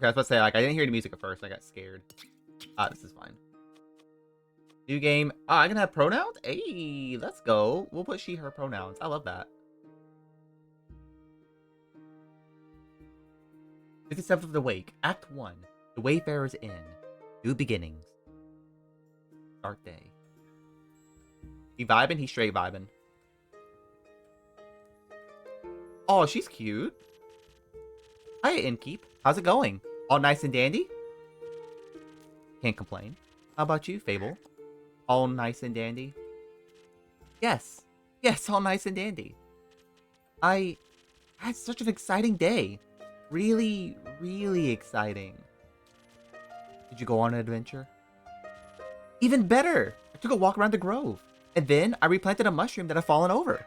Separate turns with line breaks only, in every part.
Okay, I was about to say, like, I didn't hear the music at first. And I got scared. Ah, this is fine. New game. Ah, I can have pronouns? Hey, let's go. We'll put she, her pronouns. I love that. 57th of the Wake. Act 1. The Wayfarer's Inn. New beginnings. Start day. He vibing? He's straight vibing. Oh, she's cute. Hiya, Innkeep. How's it going? All nice and dandy? Can't complain. How about you, Fable? All nice and dandy? Yes. Yes, all nice and dandy. I had such an exciting day. Really, really exciting. Did you go on an adventure? Even better! I took a walk around the grove. And then I replanted a mushroom that had fallen over.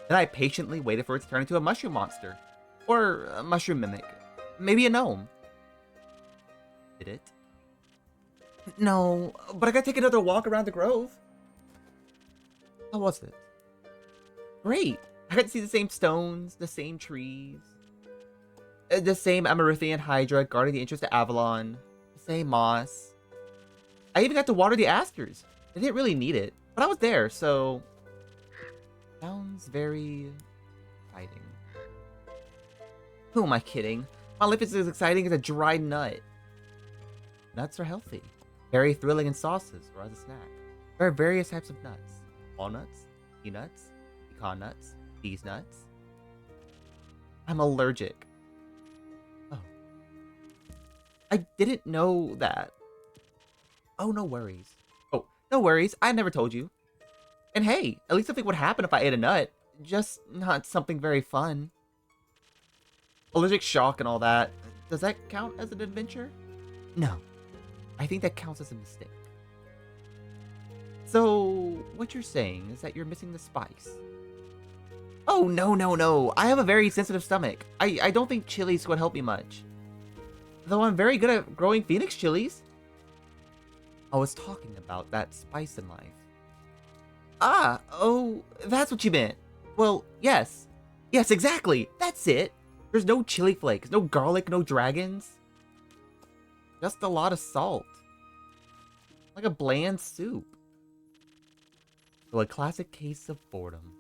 Then I patiently waited for it to turn into a mushroom monster. Or a mushroom mimic. Maybe a gnome. Did it? No, but I gotta take another walk around the grove. How was it? Great. I got to see the same stones, the same trees, the same Amaranthian Hydra guarding the entrance to Avalon, the same moss. I even got to water the asters. I didn't really need it, but I was there, so... Sounds very exciting. Who am I kidding? My life is as exciting as a dried nut. Nuts are healthy. Very thrilling in sauces or as a snack. There are various types of nuts. Walnuts, peanuts, pecan nuts, these nuts. I'm allergic. Oh. I didn't know that. Oh, no worries. Oh, no worries. I never told you. And hey, at least something would happen if I ate a nut. Just not something very fun. Allergic shock and all that. Does that count as an adventure? No. I think that counts as a mistake. So, what you're saying is that you're missing the spice. Oh, no, no, no. I have a very sensitive stomach. I don't think chilies would help me much. Though I'm very good at growing phoenix chilies. I was talking about that spice in life. Ah, oh, that's what you meant. Well, yes. Yes, exactly. That's it. There's no chili flakes, no garlic, no dragons. Just a lot of salt. Like a bland soup. So a classic case of boredom.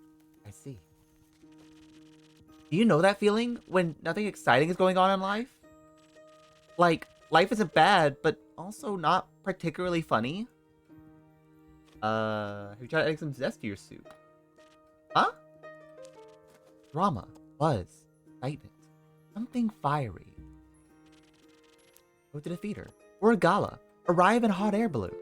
I see. Do you know that feeling when nothing exciting is going on in life? Like, life isn't bad, but also not particularly funny? Have you tried adding some zest to your soup? Huh? Drama, buzz, excitement, something fiery. Go to the theater, or a gala, arrive in a hot air balloon.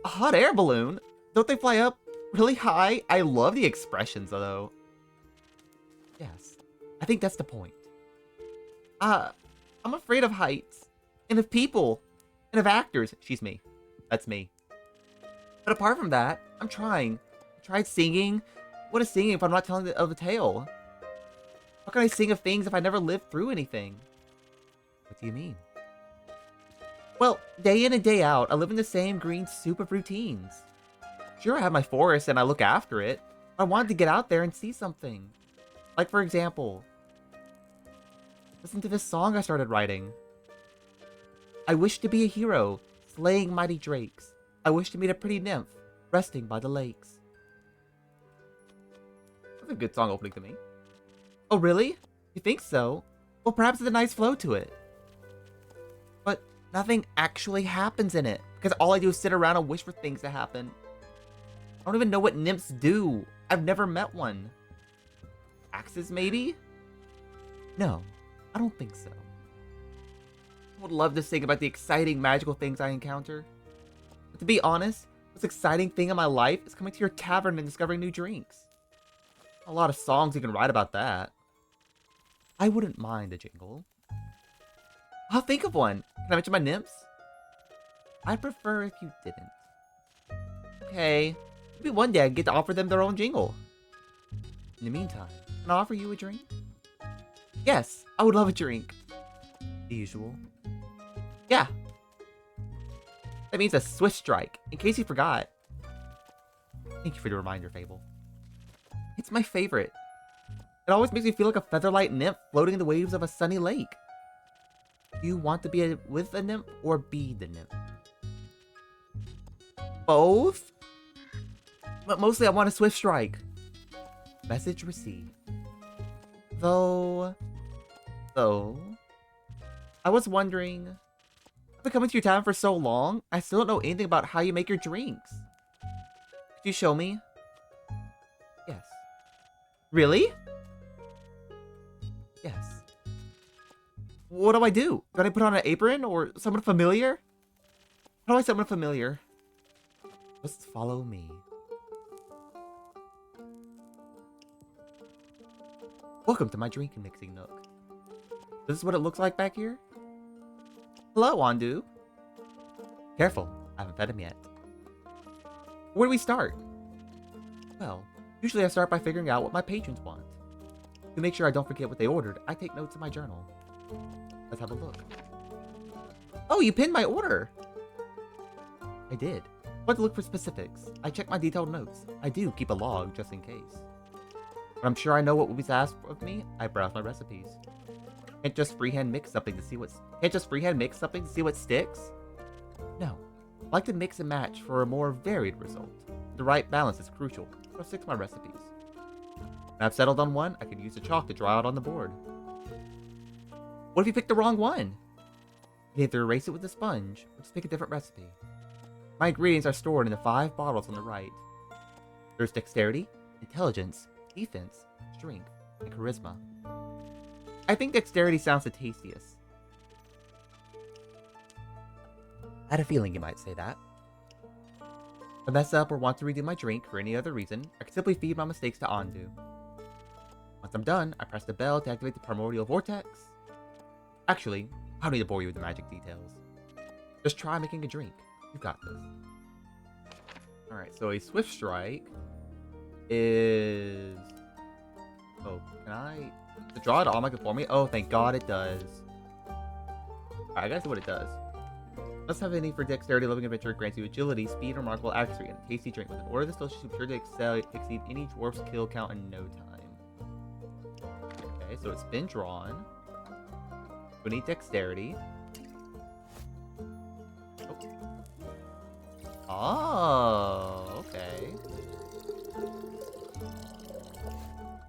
A hot air balloon? Don't they fly up really high? I love the expressions, though. Yes, I think that's the point. I'm afraid of heights, and of people, and of actors. She's me. That's me. But apart from that, I'm trying. I tried singing. What is singing if I'm not telling of a tale? How can I sing of things if I never lived through anything? What do you mean? Well, day in and day out, I live in the same green soup of routines. Sure, I have my forest and I look after it. I wanted to get out there and see something. Like, for example, listen to this song I started writing. I wish to be a hero, slaying mighty drakes. I wish to meet a pretty nymph, resting by the lakes. That's a good song opening to me. Oh, really? You think so? Well, perhaps it's a nice flow to it. But nothing actually happens in it, because all I do is sit around and wish for things to happen. I don't even know what nymphs do. I've never met one. Axes, maybe? No, I don't think so. I would love to sing about the exciting, magical things I encounter. But to be honest, the most exciting thing in my life is coming to your tavern and discovering new drinks. A lot of songs you can write about that. I wouldn't mind a jingle. I'll think of one. Can I mention my nymphs? I'd prefer if you didn't. Okay. Maybe one day I get to offer them their own jingle. In the meantime, can I offer you a drink? Yes, I would love a drink. The usual. Yeah. That means a Swiss strike, in case you forgot. Thank you for the reminder, Fable. It's my favorite. It always makes me feel like a featherlight nymph floating in the waves of a sunny lake. You want to be with a nymph or be the nymph? Both? But mostly I want a swift strike. Message received. Though, I was wondering, I've been coming to your tavern for so long, I still don't know anything about how you make your drinks. Could you show me? Yes. Really? Yes. What do I do? Do I put on an apron or someone familiar? How do I summon a familiar? Just follow me. Welcome to my drink mixing nook. This is what it looks like back here? Hello, Wandu. Careful, I haven't fed him yet. Where do we start? Well, usually I start by figuring out what my patrons want. To make sure I don't forget what they ordered, I take notes in my journal. Let's have a look. Oh, you pinned my order! I did. I want to look for specifics. I check my detailed notes. I do keep a log, just in case. When I'm sure I know what will be asked of me, I browse my recipes. Can't just freehand mix something to see what sticks? No. I like to mix and match for a more varied result. The right balance is crucial, so I stick to my recipes. When I've settled on one, I can use the chalk to draw out on the board. What if you pick the wrong one? You can either erase it with a sponge, or just pick a different recipe. My ingredients are stored in the 5 bottles on the right. There's dexterity, intelligence, defense, strength, and charisma. I think dexterity sounds the tastiest. I had a feeling you might say that. If I mess up or want to redo my drink for any other reason, I can simply feed my mistakes to Andu. Once I'm done, I press the bell to activate the primordial vortex. Actually, I don't need to bore you with the magic details. Just try making a drink. You've got this. Alright, so a swift strike is... Oh, can I... To draw it all make it for me? Oh, thank God it does. Alright, I gotta see what it does. Must have any for dexterity, living adventure, grants you agility, speed, remarkable accuracy, and a tasty drink. With an order this dish is sure to exceed any dwarf's kill count in no time. Okay, so it's been drawn. We need dexterity. Oh, okay.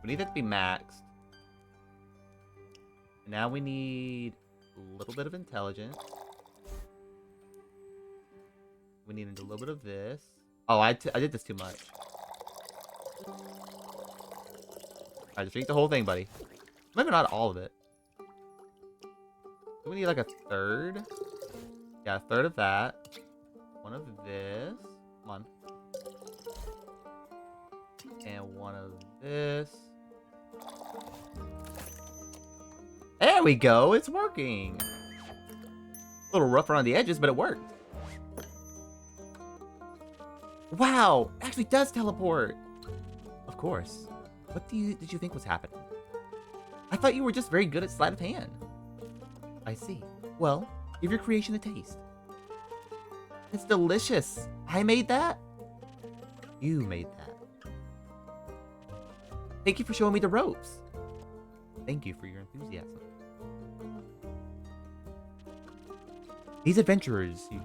We need it to be maxed. And now we need a little bit of intelligence. We need a little bit of this. Oh, I did this too much. Alright, just drink the whole thing, buddy. Maybe not all of it. Do we need like a third? Yeah, a third of that. One of this. Come on. And one of this. There we go. It's working. A little rough around the edges, but it worked. Wow, it actually does teleport. Of course. What did you think was happening? I thought you were just very good at sleight of hand. I see. Well, give your creation a taste. It's delicious. I made that? You made that. Thank you for showing me the ropes. Thank you for your enthusiasm. These adventures you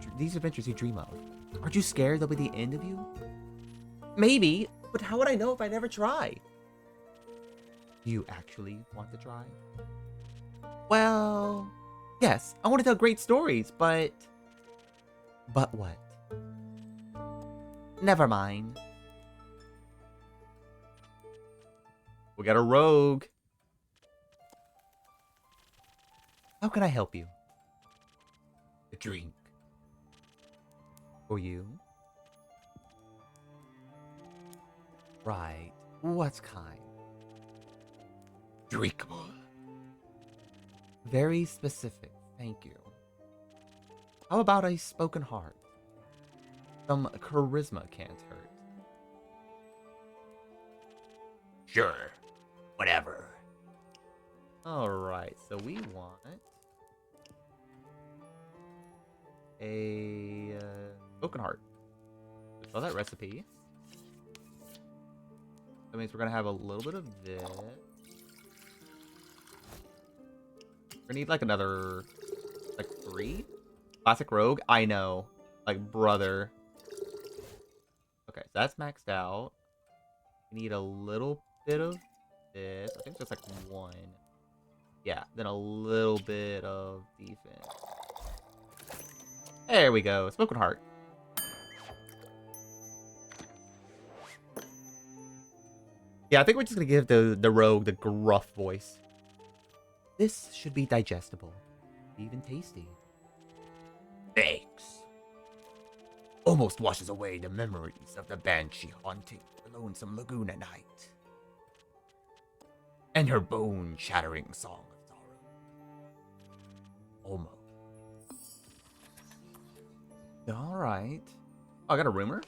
dream of. Aren't you scared they'll be the end of you? Maybe, but how would I know if I never try? Do you actually want to try? Well, yes, I want to tell great stories, but... But what? Never mind. We got a rogue. How can I help you? A drink. For you? Right. What kind? Drinkable. Very specific. Thank you. How about a spoken heart? Some charisma can't hurt. Sure. Whatever. Alright, so we want a spoken heart. Let's draw that recipe. That means we're gonna have a little bit of this. We're gonna need like another Like 3? Classic rogue? I know. Like, brother. Okay, so that's maxed out. We need a little bit of this. I think just like 1. Yeah, then a little bit of defense. There we go. Smoking Heart. Yeah, I think we're just gonna give the rogue the gruff voice. This should be digestible. Even tasty. Thanks. Almost washes away the memories of the banshee haunting the lonesome lagoon at night. And her bone-shattering song of sorrow. Almost. Alright. Oh, I got a rumor?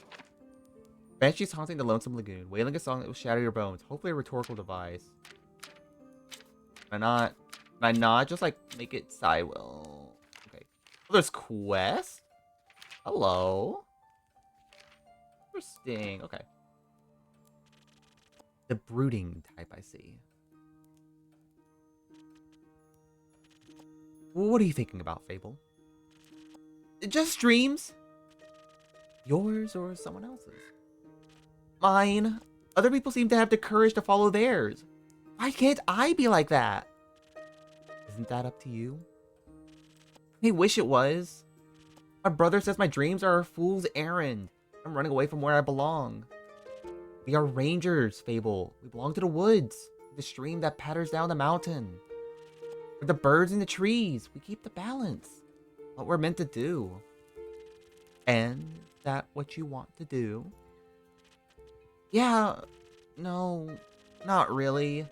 Banshee's haunting the lonesome lagoon, wailing a song that will shatter your bones. Hopefully a rhetorical device. Can I not just like make it sideways? Okay. Oh, there's quest? Hello? Interesting. Okay. The brooding type, I see. What are you thinking about, Fable? Just dreams. Yours or someone else's? Mine. Other people seem to have the courage to follow theirs. Why can't I be like that? Isn't that up to you? I wish it was. My brother says my dreams are a fool's errand. I'm running away from where I belong. We are rangers, Fable. We belong to the woods. The stream that patters down the mountain. We're the birds in the trees. We keep the balance. What we're meant to do. And is that what you want to do? Yeah. No. Not really.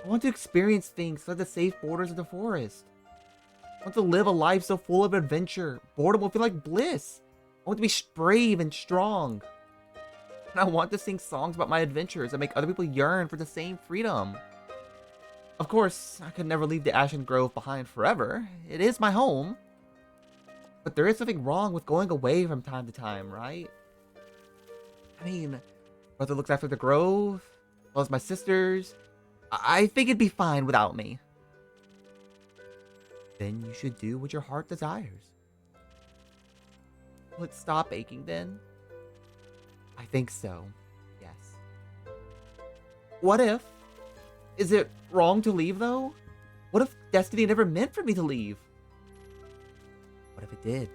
I want to experience things like the safe borders of the forest. I want to live a life so full of adventure. Boredom will feel like bliss. I want to be brave and strong. And I want to sing songs about my adventures and make other people yearn for the same freedom. Of course, I could never leave the Ashen Grove behind forever. It is my home. But there is something wrong with going away from time to time, right? I mean, brother looks after the grove, as well as my sisters. I think it'd be fine without me. Then you should do what your heart desires. Will it stop aching then? I think so, yes. What if? Is it wrong to leave, though? What if destiny never meant for me to leave? What if it did?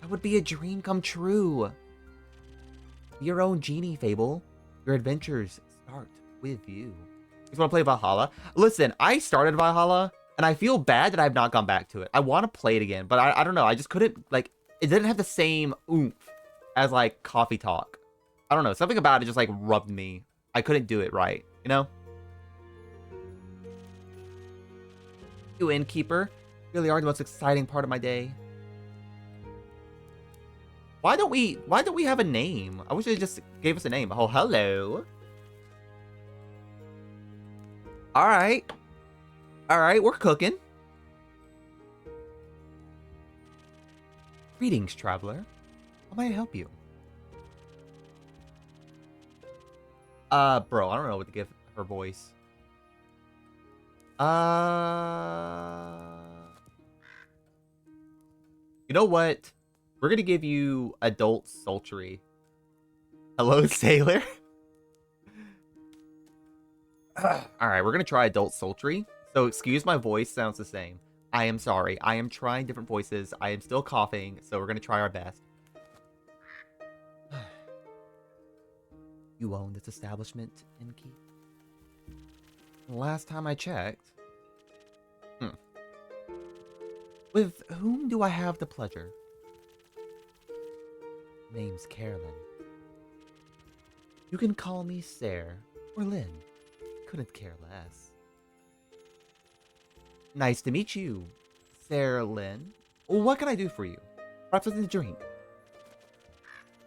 That would be a dream come true. Be your own genie, Fable. Your adventures start with you. You just want to play Valhalla? Listen, I started Valhalla, and I feel bad that I've not gone back to it. I want to play it again, but I don't know. I just couldn't, like, it didn't have the same oomph as, like, Coffee Talk. I don't know. Something about it just, like, rubbed me. I couldn't do it right, you know? You innkeeper. Really are the most exciting part of my day. Why don't we have a name? I wish they just gave us a name. Oh, hello. Alright. Alright, we're cooking. Greetings, traveler. How may I help you? Bro, I don't know what to give her voice. You know what? We're gonna give you adult sultry. Hello, sailor. Alright, we're gonna try adult sultry. So excuse my voice sounds the same. I am sorry. I am trying different voices. I am still coughing, so we're gonna try our best. You own this establishment, innkeep? Last time I checked. With whom do I have the pleasure? Name's Carolyn. You can call me Sarah or Lynn. Couldn't care less. Nice to meet you, Sarah Lynn. What can I do for you? Perhaps something to drink.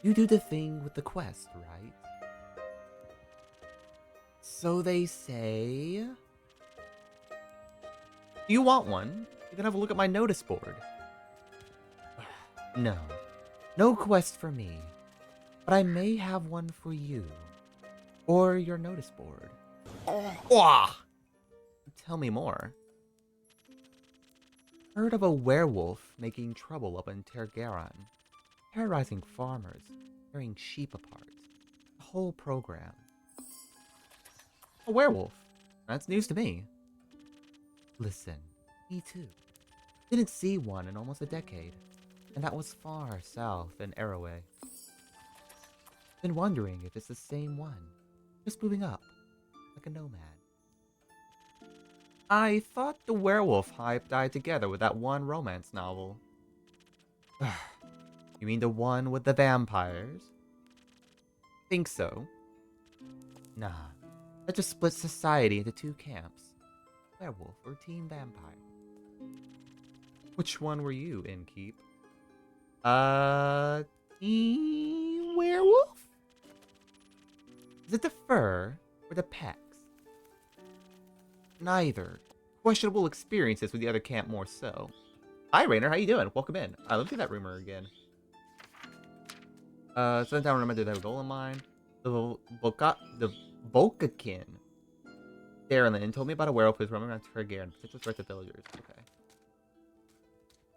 You do the thing with the quest, right? So they say. Do you want one? You can have a look at my notice board. No. No quest for me. But I may have one for you. Or your notice board. Tell me more. Heard of a werewolf making trouble up in Tergaran, terrorizing farmers, tearing sheep apart. The whole program. A werewolf? That's news to me. Listen, me too. Didn't see one in almost a decade, and that was far south in Arroway. Been wondering if it's the same one, just moving up, like a nomad. I thought the werewolf hype died together with that one romance novel. You mean the one with the vampires? Think so. Nah, that just splits society into two camps. Werewolf or team vampire. Which one were you in, Keep? Team werewolf? Is it the fur or the pecs? Neither. Questionable experiences with the other camp more so. Hi, Rainer. How you doing? Welcome in. Let me do that rumor again. Send down remember to have a goal in mind. The Volcakin. Darren told me about a werewolf who's roaming around Tergar and potential threat to villagers. Okay.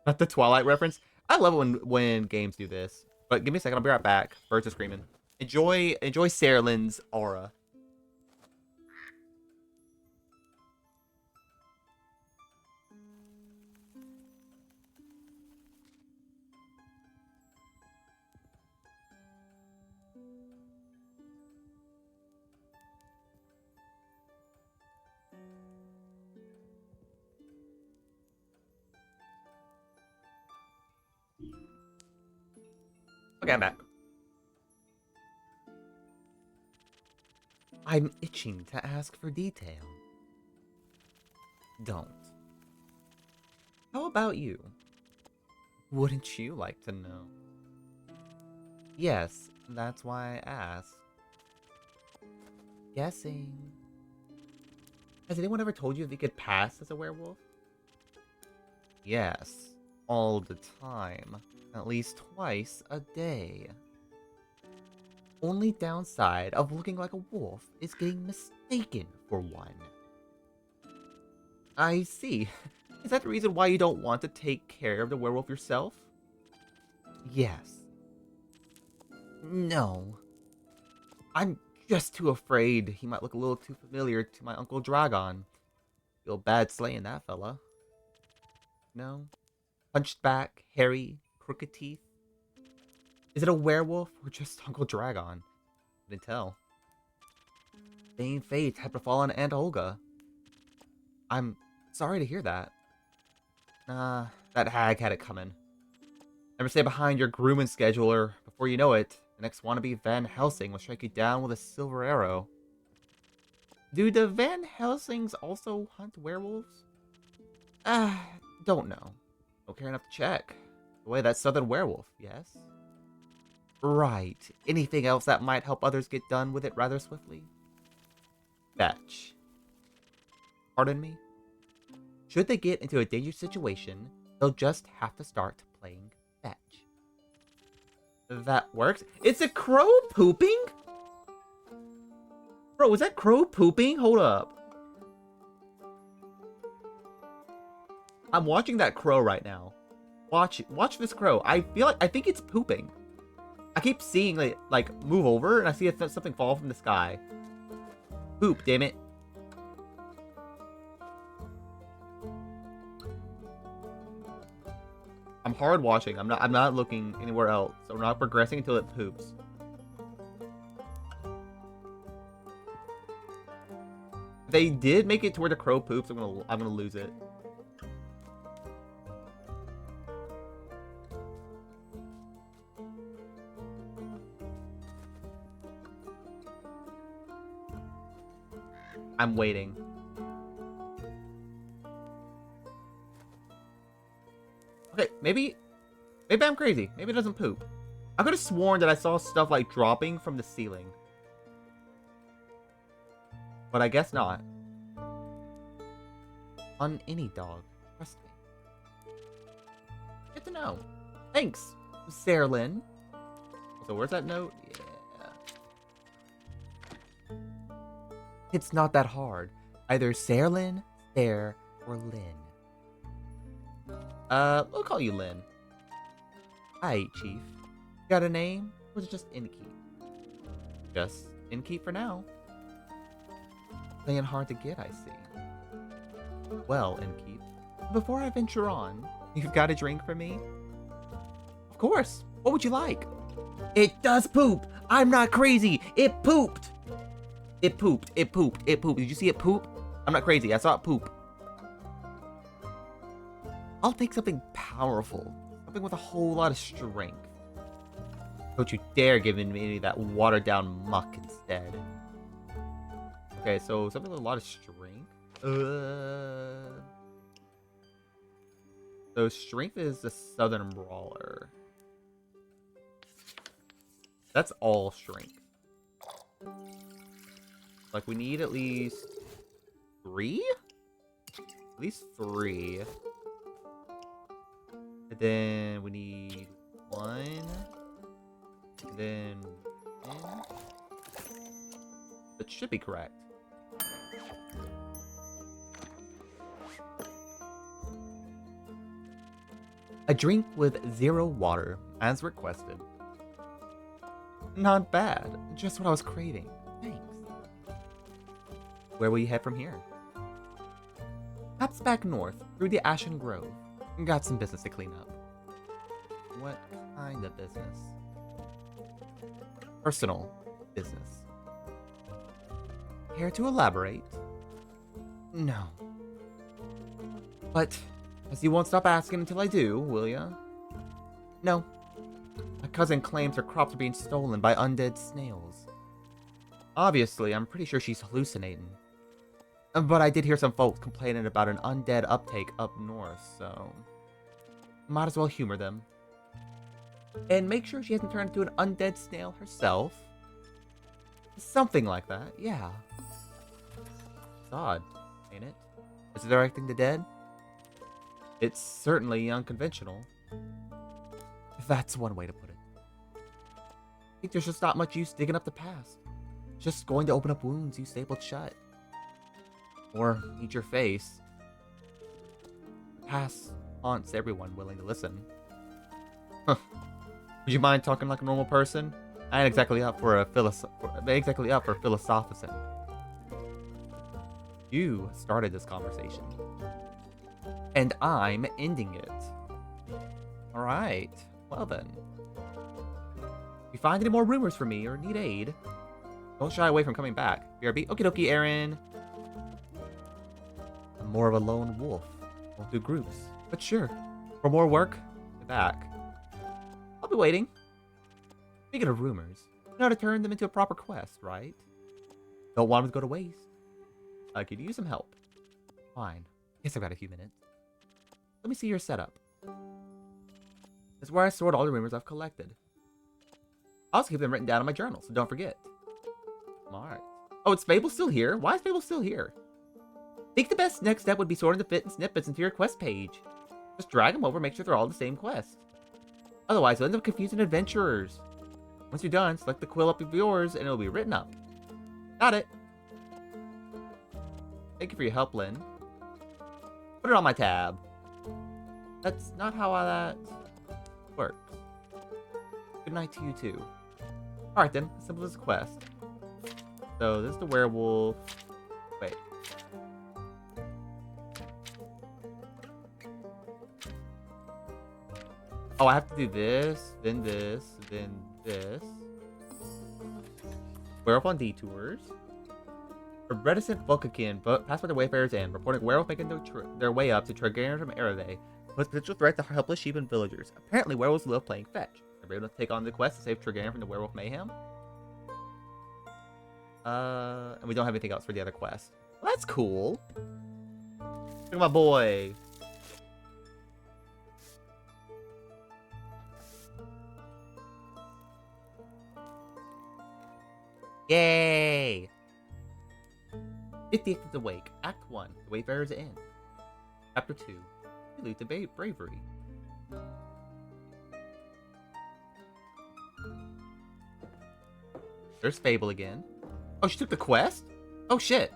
Not the Twilight reference. I love it when games do this. But give me a second. I'll be right back. Birds are screaming. Enjoy Sarlin's aura. Okay, I'm back. I'm itching to ask for detail. Don't. How about you? Wouldn't you like to know? Yes, that's why I asked. Guessing. Has anyone ever told you if you could pass as a werewolf? Yes, all the time. At least twice a day. Only downside of looking like a wolf is getting mistaken for one. I see. Is that the reason why you don't want to take care of the werewolf yourself? Yes. No. I'm just too afraid he might look a little too familiar to my Uncle Dragon. Feel bad slaying that fella. No? Punched back, hairy, crooked teeth? Is it a werewolf or just Uncle Dragon? Couldn't tell. Same fate had befallen Aunt Olga. I'm sorry to hear that. That hag had it coming. Never stay behind your grooming scheduler. Before you know it, the next wannabe Van Helsing will strike you down with a silver arrow. Do the Van Helsings also hunt werewolves? Don't know. Don't care enough to check. The way that southern werewolf, yes? Right. Anything else that might help others get done with it rather swiftly? Fetch. Pardon me? Should they get into a dangerous situation, they'll just have to start playing fetch. That works. It's a crow pooping? Bro, is that crow pooping? Hold up. I'm watching that crow right now. Watch this crow. I think it's pooping. I keep seeing it like move over and I see something fall from the sky. Poop, damn it. I'm hard watching. I'm not looking anywhere else. So we're not progressing until it poops. If they did make it to where the crow poops, I'm gonna lose it. I'm waiting. Okay, maybe I'm crazy. Maybe it doesn't poop. I could have sworn that I saw stuff like dropping from the ceiling. But I guess not. On any dog. Trust me. Good to know. Thanks, Sarah Lynn. So where's that note? Yeah. It's not that hard. Either Sarah Lynn, Sarah, or Lynn. We'll call you Lynn. Hi, Chief. Got a name? Or is it just Innkeep? Just Innkeep for now. Playing hard to get, I see. Well, Innkeep, before I venture on, you've got a drink for me? Of course. What would you like? It does poop! I'm not crazy! It pooped! It pooped. It pooped. It pooped. Did you see it poop? I'm not crazy. I saw it poop. I'll take something powerful. Something with a whole lot of strength. Don't you dare give me any of that watered down muck instead. Okay, so something with a lot of strength. So strength is the Southern Brawler. That's all strength. Like, we need at least 3? At least 3. And then we need 1. And then 1. That should be correct. A drink with 0 water, as requested. Not bad. Just what I was craving. Thanks. Where will you head from here? Perhaps back north, through the Ashen Grove. Got some business to clean up. What kind of business? Personal business. Care to elaborate? No. But, as you won't stop asking until I do, will ya? No. My cousin claims her crops are being stolen by undead snails. Obviously, I'm pretty sure she's hallucinating. But I did hear some folks complaining about an undead uptake up north, so... might as well humor them. And make sure she hasn't turned into an undead snail herself. Something like that, yeah. It's odd, ain't it? Is it directing the dead? It's certainly unconventional. That's one way to put it. I think there's just not much use digging up the past. Just going to open up wounds you stapled shut. Or eat your face. The past haunts everyone willing to listen. Huh. Would you mind talking like a normal person? I ain't exactly up for philosophizing. You started this conversation. And I'm ending it. Alright. Well then. If you find any more rumors for me or need aid, don't shy away from coming back. BRB. Okie dokie, Aaron. I'm more of a lone wolf. Won't do groups. But sure. For more work, get back. I'll be waiting. Speaking of rumors, you know how to turn them into a proper quest, right? Don't want them to go to waste. I could use some help. Fine. Guess I've got a few minutes. Let me see your setup. This is where I stored all the rumors I've collected. I also keep them written down in my journal, so don't forget. Smart. Oh, it's Fable still here? Why is Fable still here? I think the best next step would be sorting the fit and snippets into your quest page. Just drag them over, make sure they're all the same quest. Otherwise, you'll end up confusing adventurers. Once you're done, select the quill up of yours, and it'll be written up. Got it. Thank you for your help, Lynn. Put it on my tab. That's not how that works. Good night to you, too. Alright then, simple as a quest. So, this is the werewolf. Wait. Oh, I have to do this, then this, then this. Werewolf on detours. A reticent Vulcakin passed by the Wayfarer's Inn, reporting werewolf making their way up to Tregarian from Ereve, pose potential threat to helpless sheep and villagers. Apparently, werewolves love playing fetch. Are we able to take on the quest to save Tregarian from the werewolf mayhem? And we don't have anything else for the other quest. Well, that's cool. Look at my boy. Yay! 50th is Awake, Act 1, The Wayfarer's Inn. Chapter 2, Salute to Bravery. There's Fable again. Oh, she took the quest? Oh, shit.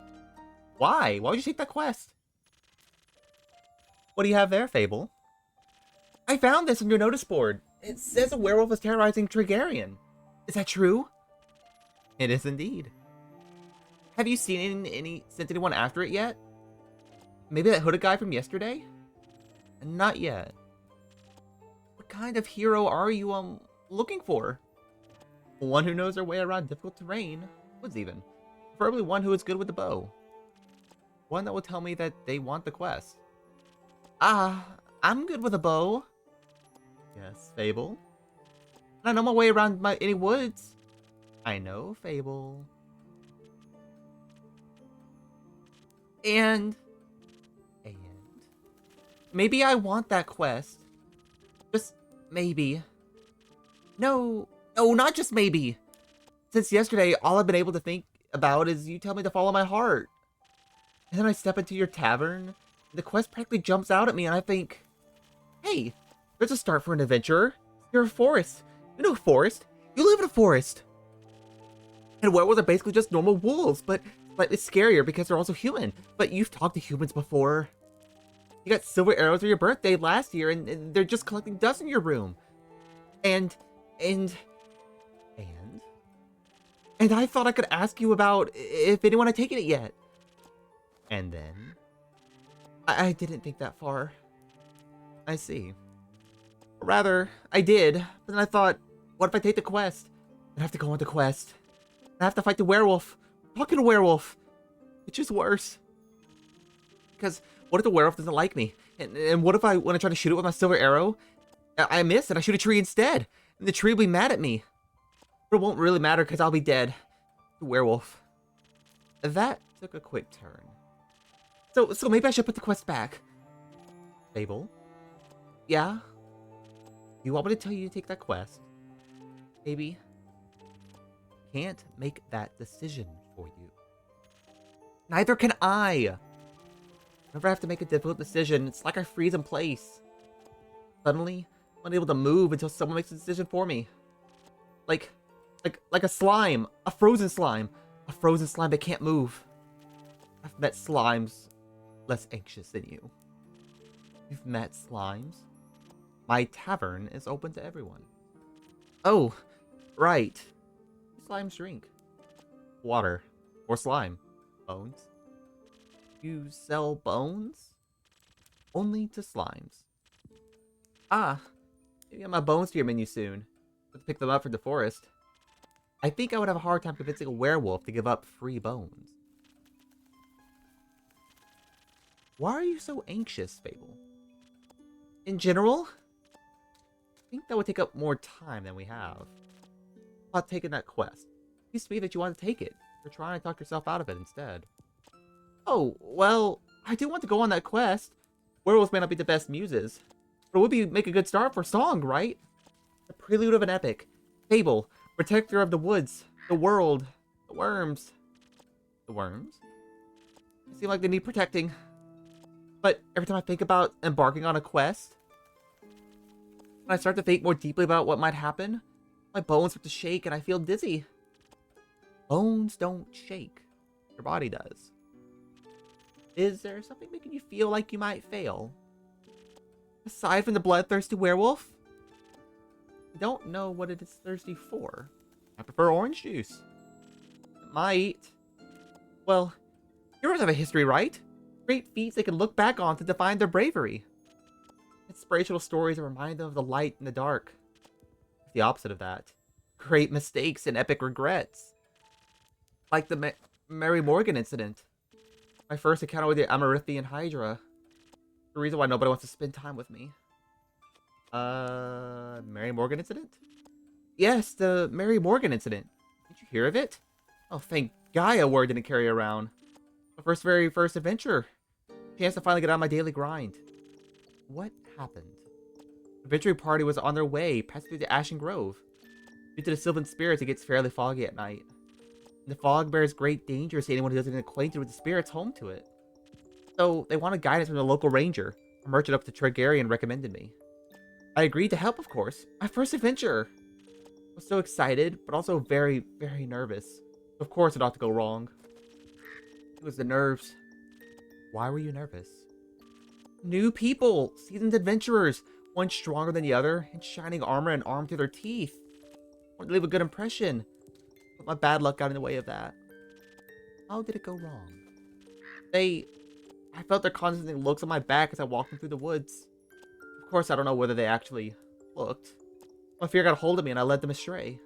Why? Why would you take that quest? What do you have there, Fable? I found this on your notice board. It says a werewolf is terrorizing Targaryen. Is that true? It is indeed. Have you sent anyone after it yet? Maybe that hooded guy from yesterday? Not yet. What kind of hero are you, looking for? One who knows their way around difficult terrain, woods even. Preferably one who is good with the bow. One that will tell me that they want the quest. I'm good with a bow. Yes, Fable. And I know my way around any woods. I know, Fable. And maybe I want that quest. Just maybe. No, not just maybe. Since yesterday, all I've been able to think about is you tell me to follow my heart. And then I step into your tavern, and the quest practically jumps out at me, and I think, hey, there's a start for an adventurer. You're a forest. You know a forest. You live in a forest. And werewolves are basically just normal wolves, but slightly scarier because they're also human. But you've talked to humans before. You got silver arrows for your birthday last year, and they're just collecting dust in your room. And I thought I could ask you about if anyone had taken it yet. And then I didn't think that far. I see. Rather, I did, but then I thought, what if I take the quest? I have to go on the quest. I have to fight the werewolf. Talking to werewolf. Which is worse. Because what if the werewolf doesn't like me? And what if when I try to shoot it with my silver arrow, I miss and I shoot a tree instead? And the tree will be mad at me. But it won't really matter because I'll be dead. The werewolf. That took a quick turn. So maybe I should put the quest back. Fable? Yeah? You want me to tell you to take that quest? Maybe. Can't make that decision for you. Neither can I. Whenever I have to make a difficult decision, it's like I freeze in place. Suddenly, I'm unable to move until someone makes a decision for me. Like a slime. A frozen slime. A frozen slime that can't move. I've met slimes less anxious than you. You've met slimes? My tavern is open to everyone. Oh, right. Slimes drink. Water. Or slime. Bones. You sell bones? Only to slimes. Ah, maybe I'll have my bones to your menu soon. Let's pick them up from the forest. I think I would have a hard time convincing a werewolf to give up free bones. Why are you so anxious, Fable? In general, I think that would take up more time than we have. About taking that quest. It seems to me that you want to take it. You're trying to talk yourself out of it instead. Oh, well, I do want to go on that quest. Werewolves may not be the best muses, but it would make a good start for a song, right? The prelude of an epic. Fable, protector of the woods, the world, the worms. The worms? They seem like they need protecting. But every time I think about embarking on a quest, when I start to think more deeply about what might happen, my bones start to shake and I feel dizzy. Bones don't shake. Your body does. Is there something making you feel like you might fail? Aside from the bloodthirsty werewolf? I don't know what it is thirsty for. I prefer orange juice. It might. Well, heroes have a history, right? Great feats they can look back on to define their bravery. Inspirational stories that remind them of the light and the dark. It's the opposite of that. Great mistakes and epic regrets. Like the Mary Morgan incident. My first encounter with the Amarithian Hydra. The reason why nobody wants to spend time with me. Mary Morgan incident? Yes, the Mary Morgan incident. Did you hear of it? Oh, thank Gaia word didn't carry around. My very first adventure. Chance to finally get on my daily grind. What happened? The adventuring party was on their way, passing through the Ashen Grove. Due to the Sylvan spirits, it gets fairly foggy at night. And the fog bears great danger to anyone who doesn't get acquainted with the spirits home to it. So, they wanted guidance from the local ranger. A merchant up to Targaryen recommended me. I agreed to help, of course. My first adventure. I was so excited, but also very, very nervous. Of course it ought to go wrong. It was the nerves. Why were you nervous? New people, seasoned adventurers, one stronger than the other, in shining armor and armed to their teeth. I wanted to leave a good impression, but my bad luck got in the way of that. How did it go wrong? I felt their constant looks on my back as I walked them through the woods. Of course, I don't know whether they actually looked. My fear got a hold of me and I led them astray.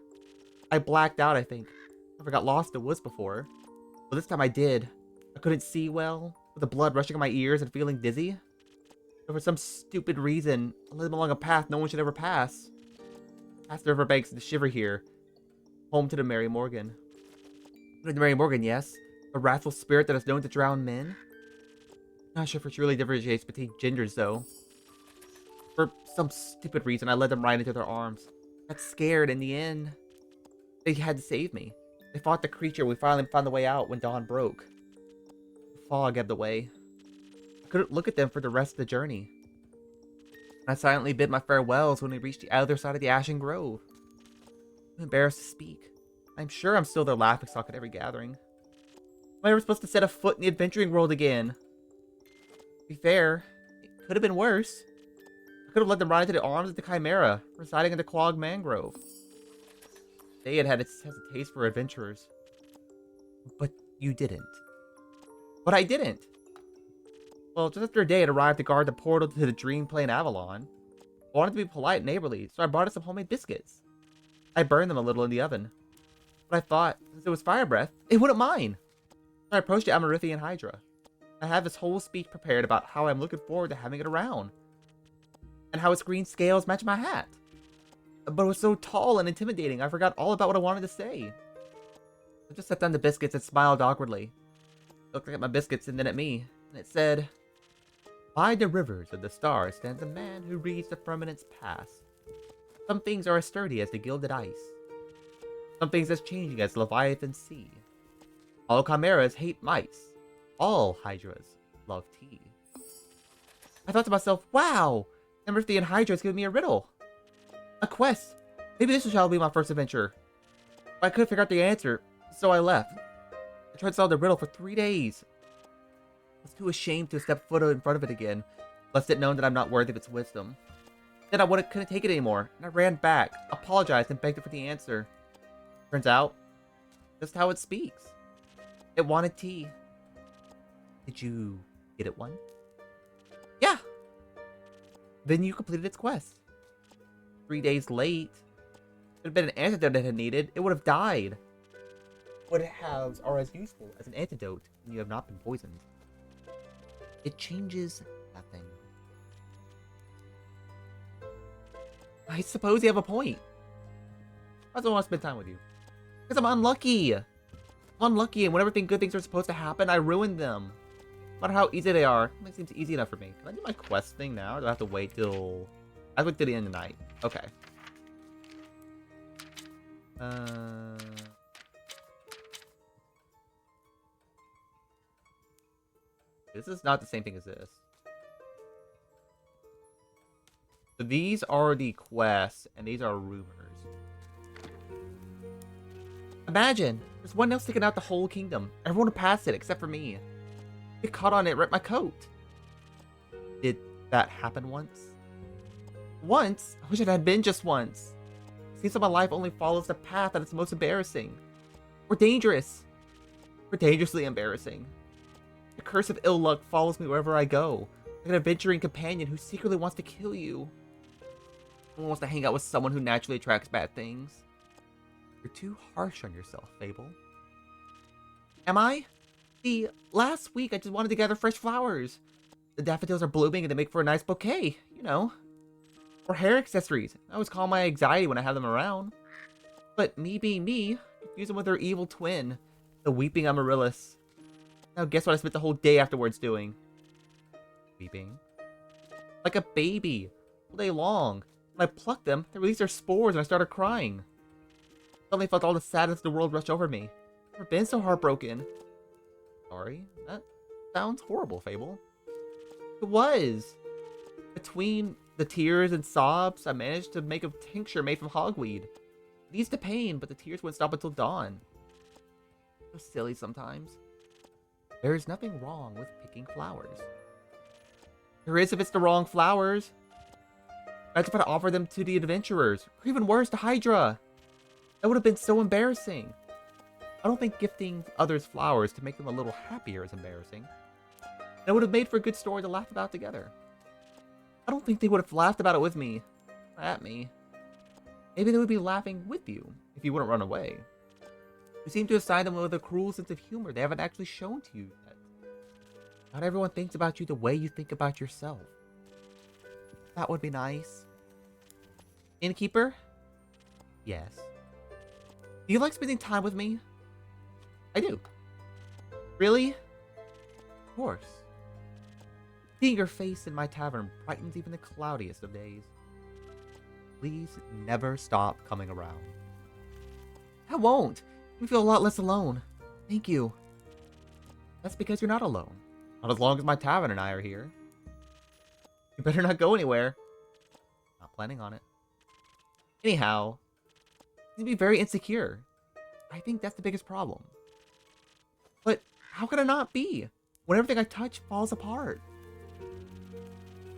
I blacked out, I think. Never got lost in the woods before. But this time I did. I couldn't see well, with the blood rushing in my ears and feeling dizzy. And for some stupid reason, I led them along a path no one should ever pass. Past the riverbanks and the shiver here. Home to the Mary Morgan. The Mary Morgan, yes. A wrathful spirit that is known to drown men. Not sure if it truly differentiates between genders, though. For some stupid reason, I led them right into their arms. I got scared in the end. They had to save me. They fought the creature. We finally found the way out when dawn broke. The fog ebbed away. I couldn't look at them for the rest of the journey. I silently bid my farewells when we reached the other side of the Ashen Grove. I'm embarrassed to speak. I'm sure I'm still their laughingstock at every gathering. Am I ever supposed to set a foot in the adventuring world again? To be fair, it could have been worse. I could have led them right into the arms of the Chimera, residing in the Quag Mangrove. They had a taste for adventurers. But you didn't. But I didn't. Well, just after a day had arrived to guard the portal to the Dream Plane Avalon, I wanted to be polite and neighborly, so I brought us some homemade biscuits. I burned them a little in the oven. But I thought, since it was fire breath, it wouldn't mind. So I approached the Amarithian Hydra. I had this whole speech prepared about how I'm looking forward to having it around. And how its green scales match my hat. But it was so tall and intimidating, I forgot all about what I wanted to say. I just set down the biscuits and smiled awkwardly. Looked at my biscuits and then at me, and it said, "By the rivers of the stars stands a man who reads the firmament's past. Some things are as sturdy as the gilded ice. Some things as changing as Leviathan's sea. All chimeras hate mice. All hydras love tea." I thought to myself, wow, Amarithian Hydra has given me a riddle. A quest. Maybe this shall be my first adventure. But I couldn't figure out the answer, so I left. I tried to solve the riddle for 3 days. I was too ashamed to step foot in front of it again, lest it known that I'm not worthy of its wisdom. Then I couldn't take it anymore, and I ran back, apologized, and begged it for the answer. Turns out, just how it speaks. It wanted tea. Did you get it one? Yeah. Then you completed its quest. 3 days late. If it had been an antidote it had needed, it would have died. What it has are as useful as an antidote when you have not been poisoned. It changes nothing. I suppose you have a point. I don't want to spend time with you. Because I'm unlucky. I'm unlucky, and whenever good things are supposed to happen, I ruin them. No matter how easy they are, it seems easy enough for me. Can I do my quest thing now? Or do I have to wait till... I have to wait till the end of the night. Okay. This is not the same thing as this. So these are the quests, and these are rumors. Imagine, there's one else taking out the whole kingdom. Everyone would pass it, except for me. Get caught on it, rip my coat. Did that happen once? Once? I wish it had been just once. It seems like my life only follows the path that is most embarrassing. Or dangerous. Or dangerously embarrassing. The curse of ill luck follows me wherever I go. Like an adventuring companion who secretly wants to kill you. No one wants to hang out with someone who naturally attracts bad things. You're too harsh on yourself, Fable. Am I? See, last week I just wanted to gather fresh flowers. The daffodils are blooming and they make for a nice bouquet, you know. Or hair accessories. I always calm my anxiety when I have them around. But me being me, confuse them with their evil twin, the weeping Amaryllis. Now guess what I spent the whole day afterwards doing? Weeping. Like a baby, all day long. When I plucked them, they released their spores and I started crying. Suddenly felt all the sadness of the world rush over me. I've never been so heartbroken. Sorry, that sounds horrible, Fable. It was. Between the tears and sobs, I managed to make a tincture made from hogweed. It eased the pain, but the tears wouldn't stop until dawn. So silly sometimes. There is nothing wrong with picking flowers. There is if it's the wrong flowers. I had to try to offer them to the adventurers, or even worse, to Hydra. That would have been so embarrassing. I don't think gifting others flowers to make them a little happier is embarrassing. It would have made for a good story to laugh about together. I don't think they would have laughed about it with me. Or at me. Maybe they would be laughing with you, if you wouldn't run away. You seem to assign them with a cruel sense of humor they haven't actually shown to you yet. Not everyone thinks about you the way you think about yourself. That would be nice. Innkeeper? Yes. Do you like spending time with me? I do. Really? Of course. Seeing your face in my tavern brightens even the cloudiest of days. Please never stop coming around. I won't. You feel a lot less alone. Thank you. That's because you're not alone. Not as long as my tavern and I are here. You better not go anywhere. Not planning on it. Anyhow, you seem to be very insecure. I think that's the biggest problem. But how could I not be? When everything I touch falls apart.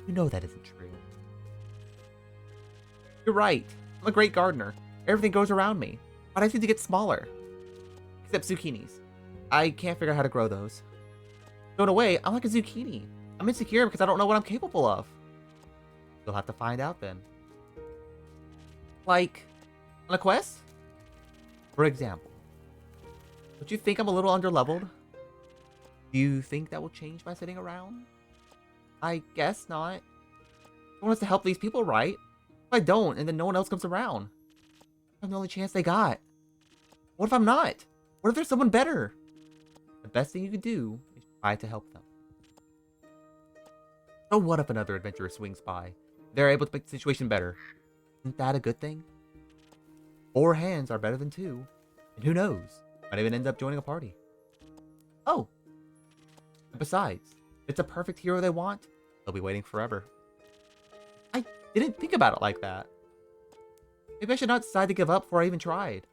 You know that isn't true. You're right. I'm a great gardener. Everything grows around me. But I seem to get smaller. Except zucchinis. I can't figure out how to grow those. So in a way, I'm like a zucchini. I'm insecure because I don't know what I'm capable of. You'll have to find out then. Like, on a quest? For example. Don't you think I'm a little underleveled? Do you think that will change by sitting around? I guess not. I want us to help these people, right? If I don't, and then no one else comes around, I'm the only chance they got. What if I'm not? What if there's someone better? The best thing you can do is try to help them. So what if another adventurer swings by? They're able to make the situation better. Isn't that a good thing? 4 hands are better than 2. And who knows? Might even end up joining a party. Oh! And besides, if it's a perfect hero they want, they'll be waiting forever. I didn't think about it like that. Maybe I should not decide to give up before I even tried.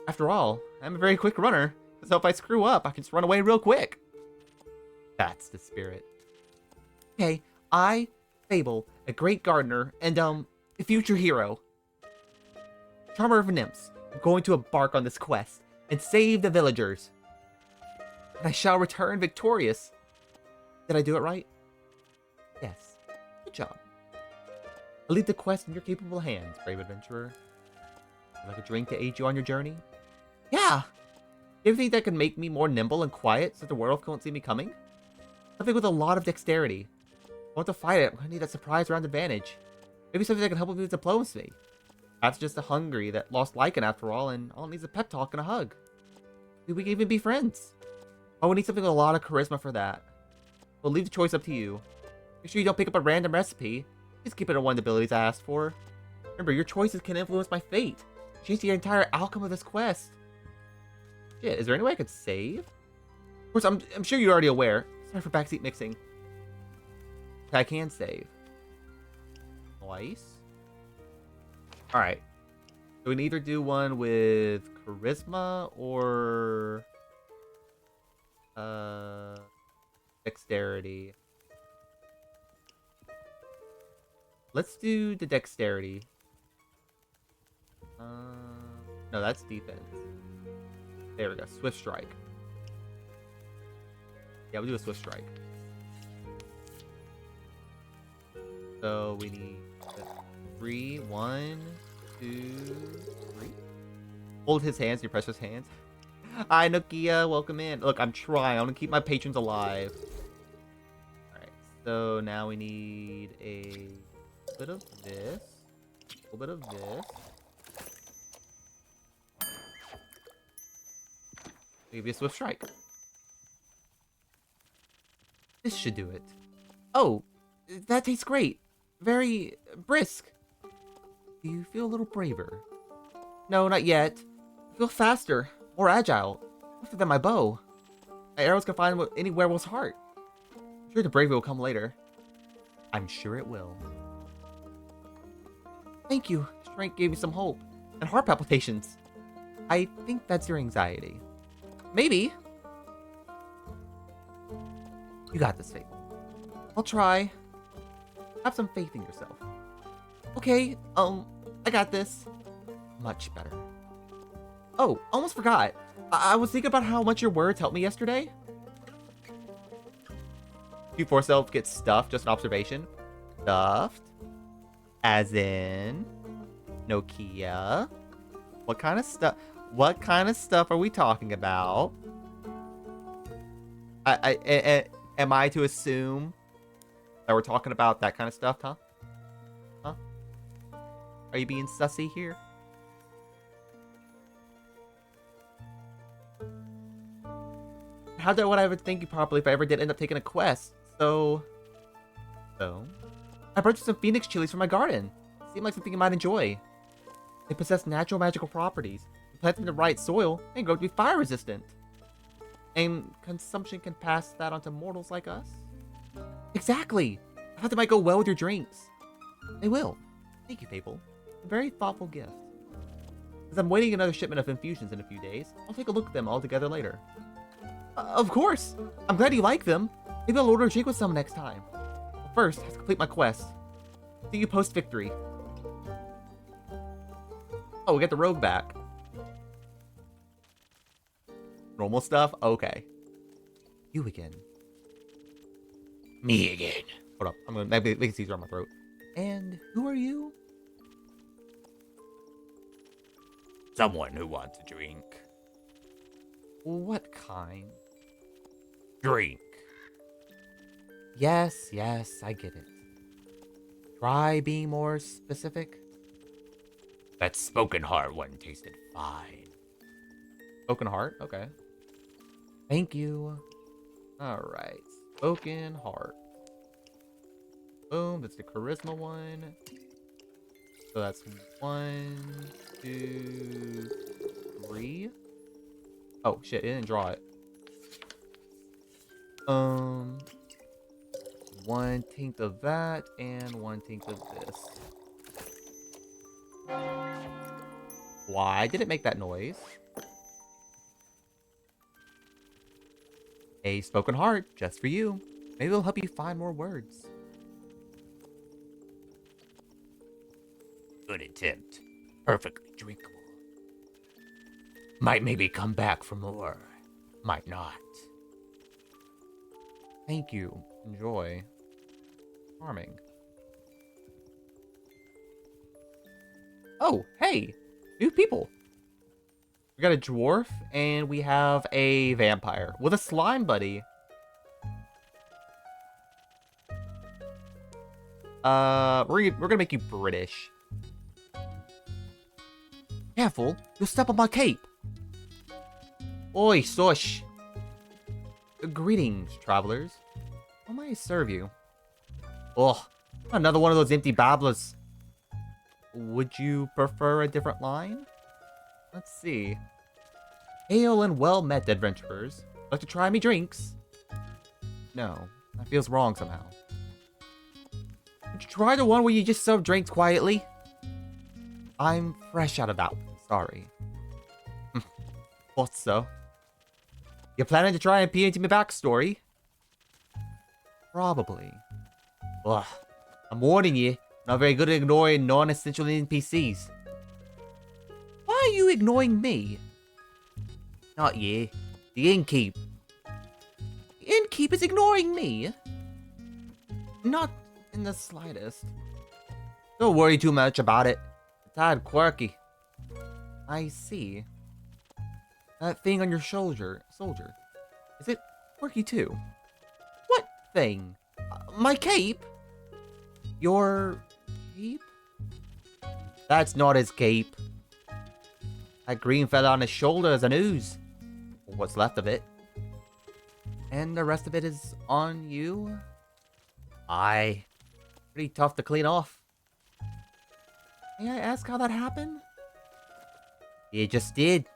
After all, I'm a very quick runner, so if I screw up, I can just run away real quick. That's the spirit. Okay, I, Fable, a great gardener, and, a future hero. Charmer of Nymphs, I'm going to embark on this quest and save the villagers. And I shall return victorious. Did I do it right? Yes. Good job. I'll leave the quest in your capable hands, brave adventurer. Would you like a drink to aid you on your journey? Yeah! Do you think that could make me more nimble and quiet so the werewolf won't see me coming? Something with a lot of dexterity. I want to fight it. I need that surprise round advantage. Maybe something that can help with diplomacy. Perhaps just a hungry that lost Lycan after all, and all it needs is a pep talk and a hug. Maybe we can even be friends. Oh, we need something with a lot of charisma for that. We'll leave the choice up to you. Make sure you don't pick up a random recipe. Just keep it at one of the abilities I asked for. Remember, your choices can influence my fate. Change the entire outcome of this quest. Shit, is there any way I could save? Of course, I'm sure you're already aware. Sorry for backseat mixing. I can save. Twice. Alright. So we can either do one with charisma or dexterity. Let's do the dexterity. No, that's defense. There we go. Swift strike. Yeah, we'll do a swift strike. So we need 3. 1, 2, 3. Hold his hands. Your precious hands. Hi, Nokia. Welcome in. Look, I'm trying. I'm gonna keep my patrons alive. All right. So now we need a bit of this. A little bit of this. Maybe a swift strike. This should do it. Oh, that tastes great. Very brisk. Do you feel a little braver? No, not yet. I feel faster, more agile, swifter than my bow. My arrows can find any werewolf's heart. I'm sure the bravery will come later. I'm sure it will. Thank you. Strength gave me some hope. And heart palpitations. I think that's your anxiety. Maybe. You got this, Fable. I'll try. Have some faith in yourself. Okay, I got this. Much better. Oh, almost forgot. I was thinking about how much your words helped me yesterday. Q4 self gets stuffed, just an observation. Stuffed. As in Nokia. What kind of stuff? What kind of stuff are we talking about? Am I to assume that we're talking about that kind of stuff, huh? Huh? Are you being sussy here? How would I ever think you properly if I ever did end up taking a quest? So, I purchased some phoenix chilies from my garden. Seemed like something you might enjoy. They possess natural magical properties. You plant them in the right soil and grow to be fire resistant. And consumption can pass that on to mortals like us? Exactly! I thought they might go well with your drinks. They will. Thank you, Fable. A very thoughtful gift. As I'm waiting another shipment of infusions in a few days, I'll take a look at them all together later. Of course! I'm glad you like them. Maybe I'll order a drink with some next time. But first, I have to complete my quest. See you post-victory. Oh, we got the rogue back. Normal stuff? Okay. You again. Me again. Hold up. I'm gonna make it easier on my throat. And who are you?
Someone who wants a drink.
What kind?
Drink.
Yes, I get it. Try being more specific.
That spoken heart one tasted fine.
Spoken heart? Okay. Thank you. Alright. Spoken heart. Boom. That's the charisma one. So that's 1, 2, 3. Oh, shit. It didn't draw it. 1/10 of that and 1/10 of this. Why did it make that noise? A spoken heart, just for you. Maybe it'll help you find more words.
Good attempt. Perfectly drinkable. Might maybe come back for more. Might not.
Thank you. Enjoy. Charming. Oh, hey! New people! We got a dwarf, and we have a vampire with a slime buddy. We're gonna make you British. Careful, you'll step on my cape. Oi, sosh. Greetings, travelers. How may I serve you? Oh, another one of those empty babblers. Would you prefer a different line? Let's see. Hail and well met, adventurers. Like to try me drinks? No, that feels wrong somehow. Would you try the one where you just serve drinks quietly? I'm fresh out of that one, sorry. Thought so. You planning to try and peer into my backstory? Probably. Ugh, I'm warning you, not very good at ignoring non-essential NPCs. Why are you ignoring me? Not you. The innkeep. The innkeep is ignoring me? Not in the slightest. Don't worry too much about it. It's a tad quirky. I see. That thing on your shoulder, soldier. Is it quirky too? What thing? My cape? Your cape? That's not his cape. That green feather on his shoulder is an ooze. Or what's left of it. And the rest of it is on you? Aye. Pretty tough to clean off. May I ask how that happened? It just did.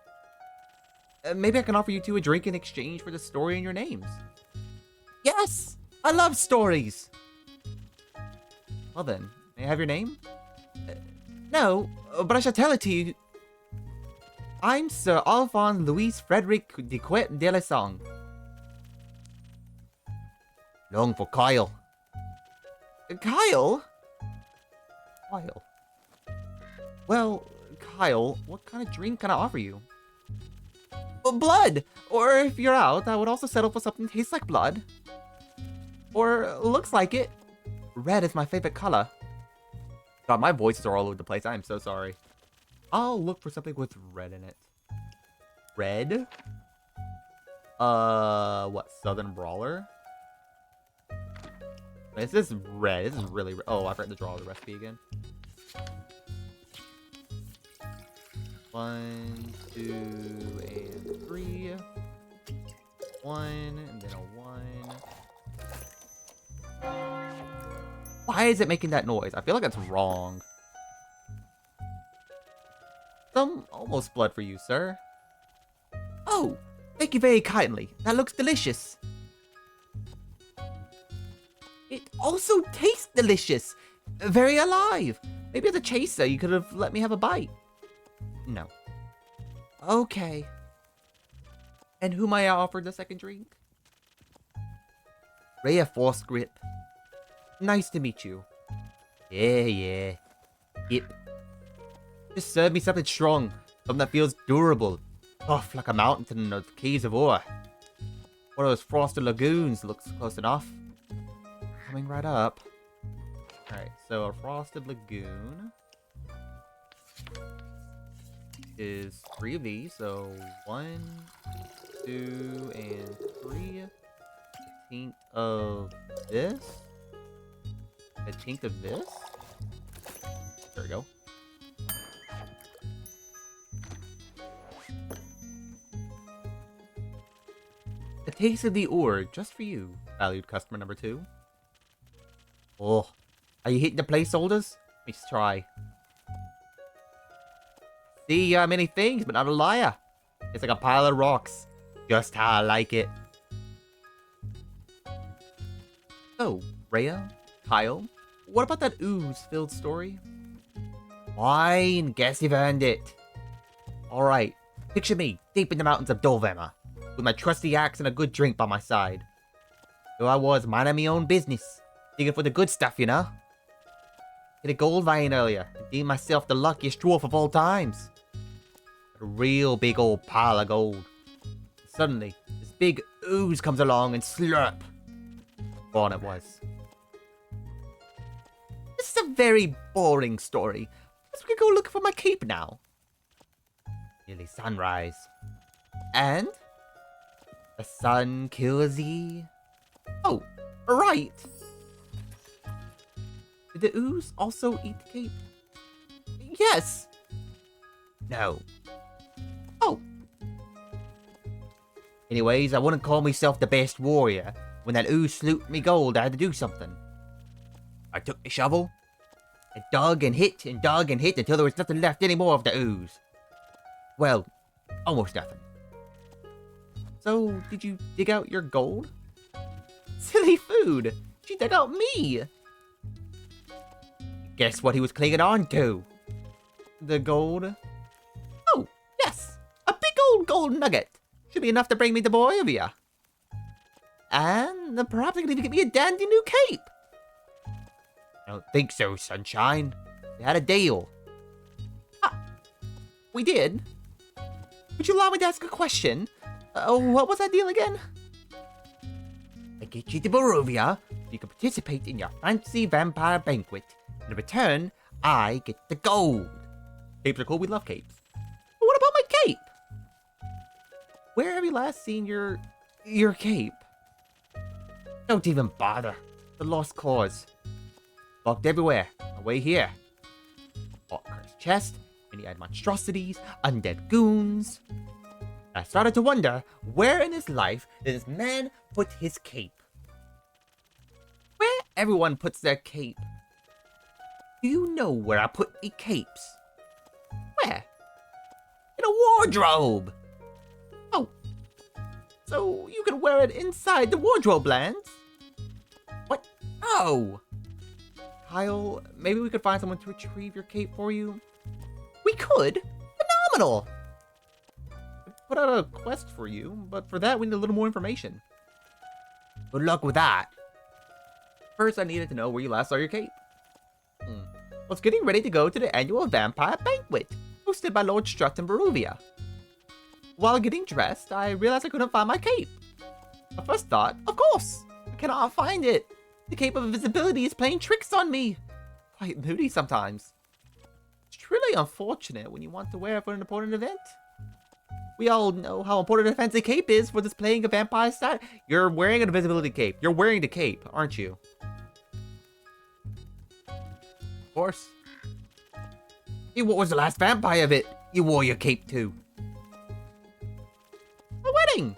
Maybe I can offer you two a drink in exchange for the story in your names. Yes! I love stories! Well then, may I have your name? No, but I shall tell it to you. I'm Sir Alphonse Louis Frederic de Quet de la Song. Long for Kyle. Kyle? Kyle. Well, Kyle, what kind of drink can I offer you? Blood! Or if you're out, I would also settle for something that tastes like blood. Or looks like it. Red is my favorite color. God, my voices are all over the place. I am so sorry. I'll look for something with red in it. Red? What? Southern Brawler? This is red. This is really red. Oh, I forgot to draw the recipe again. 1, 2, and 3. 1, and then a 1. Why is it making that noise? I feel like it's wrong. Some almost blood for you, sir. Oh, thank you very kindly. That looks delicious. It also tastes delicious. Very alive. Maybe as a chaser, you could have let me have a bite. No. Okay. And who may I offer the second drink? Rhea Force Grip. Nice to meet you. Yeah. Yep. Just serve me something strong. Something that feels durable. Tough like a mountain of caves of ore. One of those frosted lagoons looks close enough. Coming right up. Alright, so a frosted lagoon is 3 of these. So 1, 2, and 3. A tink of this. A tink of this. There we go. A taste of the ore, just for you, valued customer number 2. Oh, are you hitting the placeholders? Let me just try. See, many things, but not a liar. It's like a pile of rocks. Just how I like it. So, Rhea, Kyle, what about that ooze-filled story? Fine, guess you've earned it. Alright, picture me, deep in the mountains of Dolvema, with my trusty axe and a good drink by my side. So I was minding my own business, digging for the good stuff, you know? Hit a gold vein earlier, and deemed myself the luckiest dwarf of all times. A real big old pile of gold. Suddenly, this big ooze comes along and slurp. Gone it was. This is a very boring story. Let's go looking for my cape now. Nearly sunrise. And? The sun kills thee. Oh, right. Did the ooze also eat the cape? Yes. No. Oh. Anyways, I wouldn't call myself the best warrior. When that ooze slooped me gold, I had to do something. I took the shovel, and dug and hit until there was nothing left anymore of the ooze. Well, almost nothing. So, did you dig out your gold? Silly food! She dug out me! Guess what he was clinging on to? The gold? Oh, yes! A big old gold nugget! Should be enough to bring me the boy over here. And perhaps I could even get me a dandy new cape. I don't think so, sunshine. We had a deal. Ah, we did? Would you allow me to ask a question? What was that deal again? I get you to Barovia, so you can participate in your fancy vampire banquet. In return, I get the gold. Capes are cool, we love capes. But what about my cape? Where have you last seen your cape? Don't even bother. The lost cause. Locked everywhere. Away here. Otkar's chest, many-eyed monstrosities, undead goons. I started to wonder, where in his life did this man put his cape? Where everyone puts their cape. Do you know where I put the capes? Where? In a wardrobe! Oh. So you can wear it inside the wardrobe, Lance? What? Oh! Kyle, maybe we could find someone to retrieve your cape for you? We could? Phenomenal! Put out a quest for you, but for that we need a little more information. Good luck with that. First, I needed to know where you last saw your cape. was getting ready to go to the annual vampire banquet, hosted by Lord Strut and Baruvia. While getting dressed, I realized I couldn't find my cape. My first thought, of course, I cannot find it. The cape of invisibility is playing tricks on me. Quite moody sometimes. It's truly unfortunate when you want to wear it for an important event. We all know how important a fancy cape is for displaying a vampire stat. You're wearing an invisibility cape. You're wearing the cape, aren't you? Of course. Hey, what was the last vampire of it you wore your cape to? My wedding!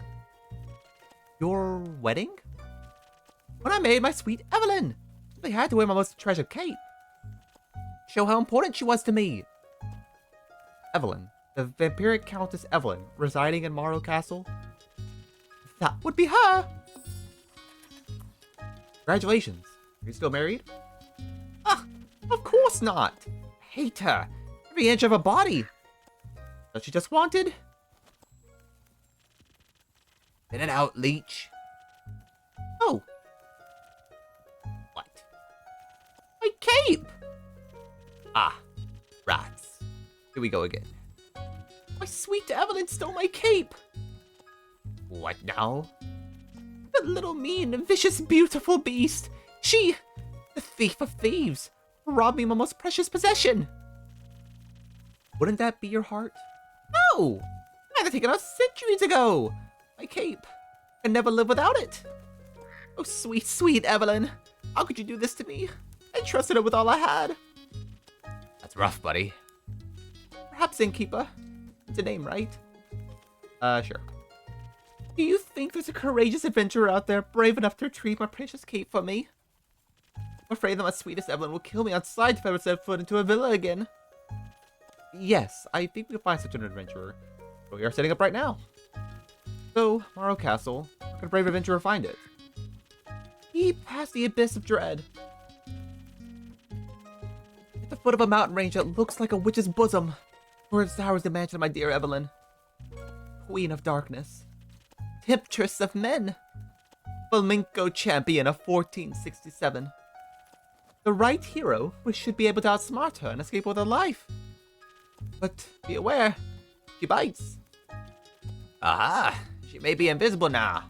Your wedding? When I married my sweet Evelyn, they had to wear my most treasured cape. Show how important she was to me. Evelyn, the vampiric Countess Evelyn, residing in Morrow Castle. That would be her! Congratulations. Are you still married? Ah, of course not! I hate her. Every inch of her body. That she just wanted? In and out, leech. Oh. What? My cape! Ah, rats. Here we go again. My sweet Evelyn stole my cape! What now? That little mean and vicious beautiful beast! She, the thief of thieves, robbed me of my most precious possession! Wouldn't that be your heart? No! I had to take it out centuries ago! My cape. I can never live without it. Oh, sweet, sweet Evelyn. How could you do this to me? I trusted her with all I had.
That's rough, buddy.
Perhaps Innkeeper. It's a name, right? Sure. Do you think there's a courageous adventurer out there brave enough to retrieve my precious cape for me? I'm afraid that my sweetest Evelyn will kill me on sight if I ever set foot into a villa again. Yes, I think we can find such an adventurer. But we are setting up right now. So, Morrow Castle, where could a brave adventurer find it? Deep past the abyss of dread. At the foot of a mountain range that looks like a witch's bosom, where it towers the mansion of my dear Evelyn. Queen of darkness. Temptress of men. Flamenco champion of 1467. The right hero, we should be able to outsmart her and escape with her life. But be aware, she bites.
Aha! She may be invisible now.